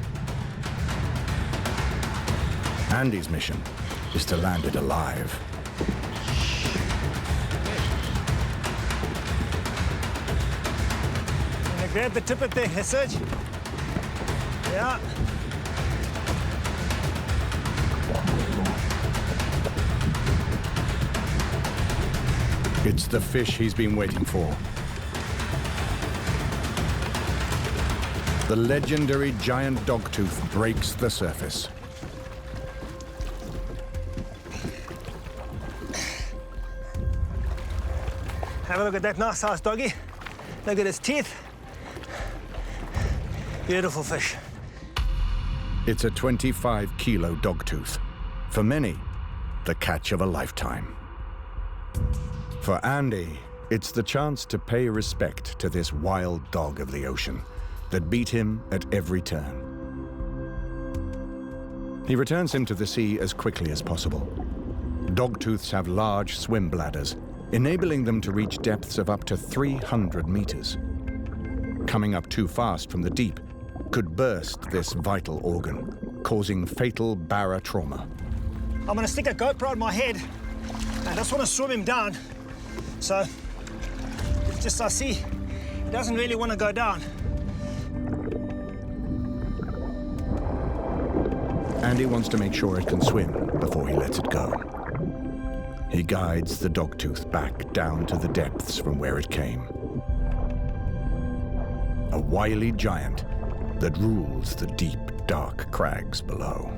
Andy's mission is to land it alive. Can I grab the tip of the Serge? Yeah. It's the fish he's been waiting for. the legendary giant dogtooth breaks the surface. Have a look at that nice sized doggy. Look at his teeth. Beautiful fish. It's a 25-kilo dogtooth. For many, the catch of a lifetime. For Andy, it's the chance to pay respect to this wild dog of the ocean that beat him at every turn. He returns him to the sea as quickly as possible. Dogtooths have large swim bladders, enabling them to reach depths of up to 300 meters. Coming up too fast from the deep could burst this vital organ, causing fatal barra trauma. I'm gonna stick a GoPro on my head and I just want to swim him down. So, it's just I see he doesn't really want to go down. Andy wants to make sure it can swim before he lets it go. He guides the dogtooth back down to the depths from where it came. A wily giant that rules the deep, dark crags below.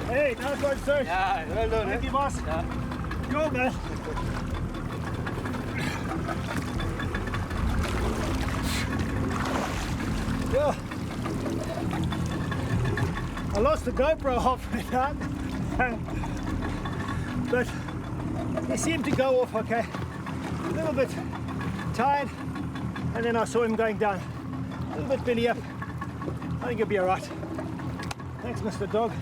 Hey, nice one, sir. Yeah, well done. Thank you, boss. Yeah. Go, man. Yeah. I lost the GoPro halfway down, but he seemed to go off okay. A little bit tired, and then I saw him going down. A little bit belly up. I think he'll be all right. Thanks, Mr. Dog.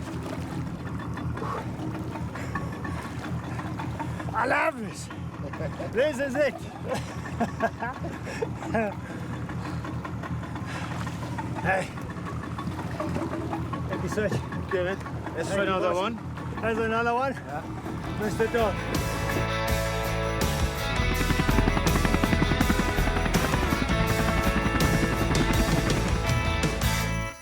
I love this. This is it. Hey. Thank you, sir. Okay, man. Let's try another one. There's another one. Yeah. Mr. Dog.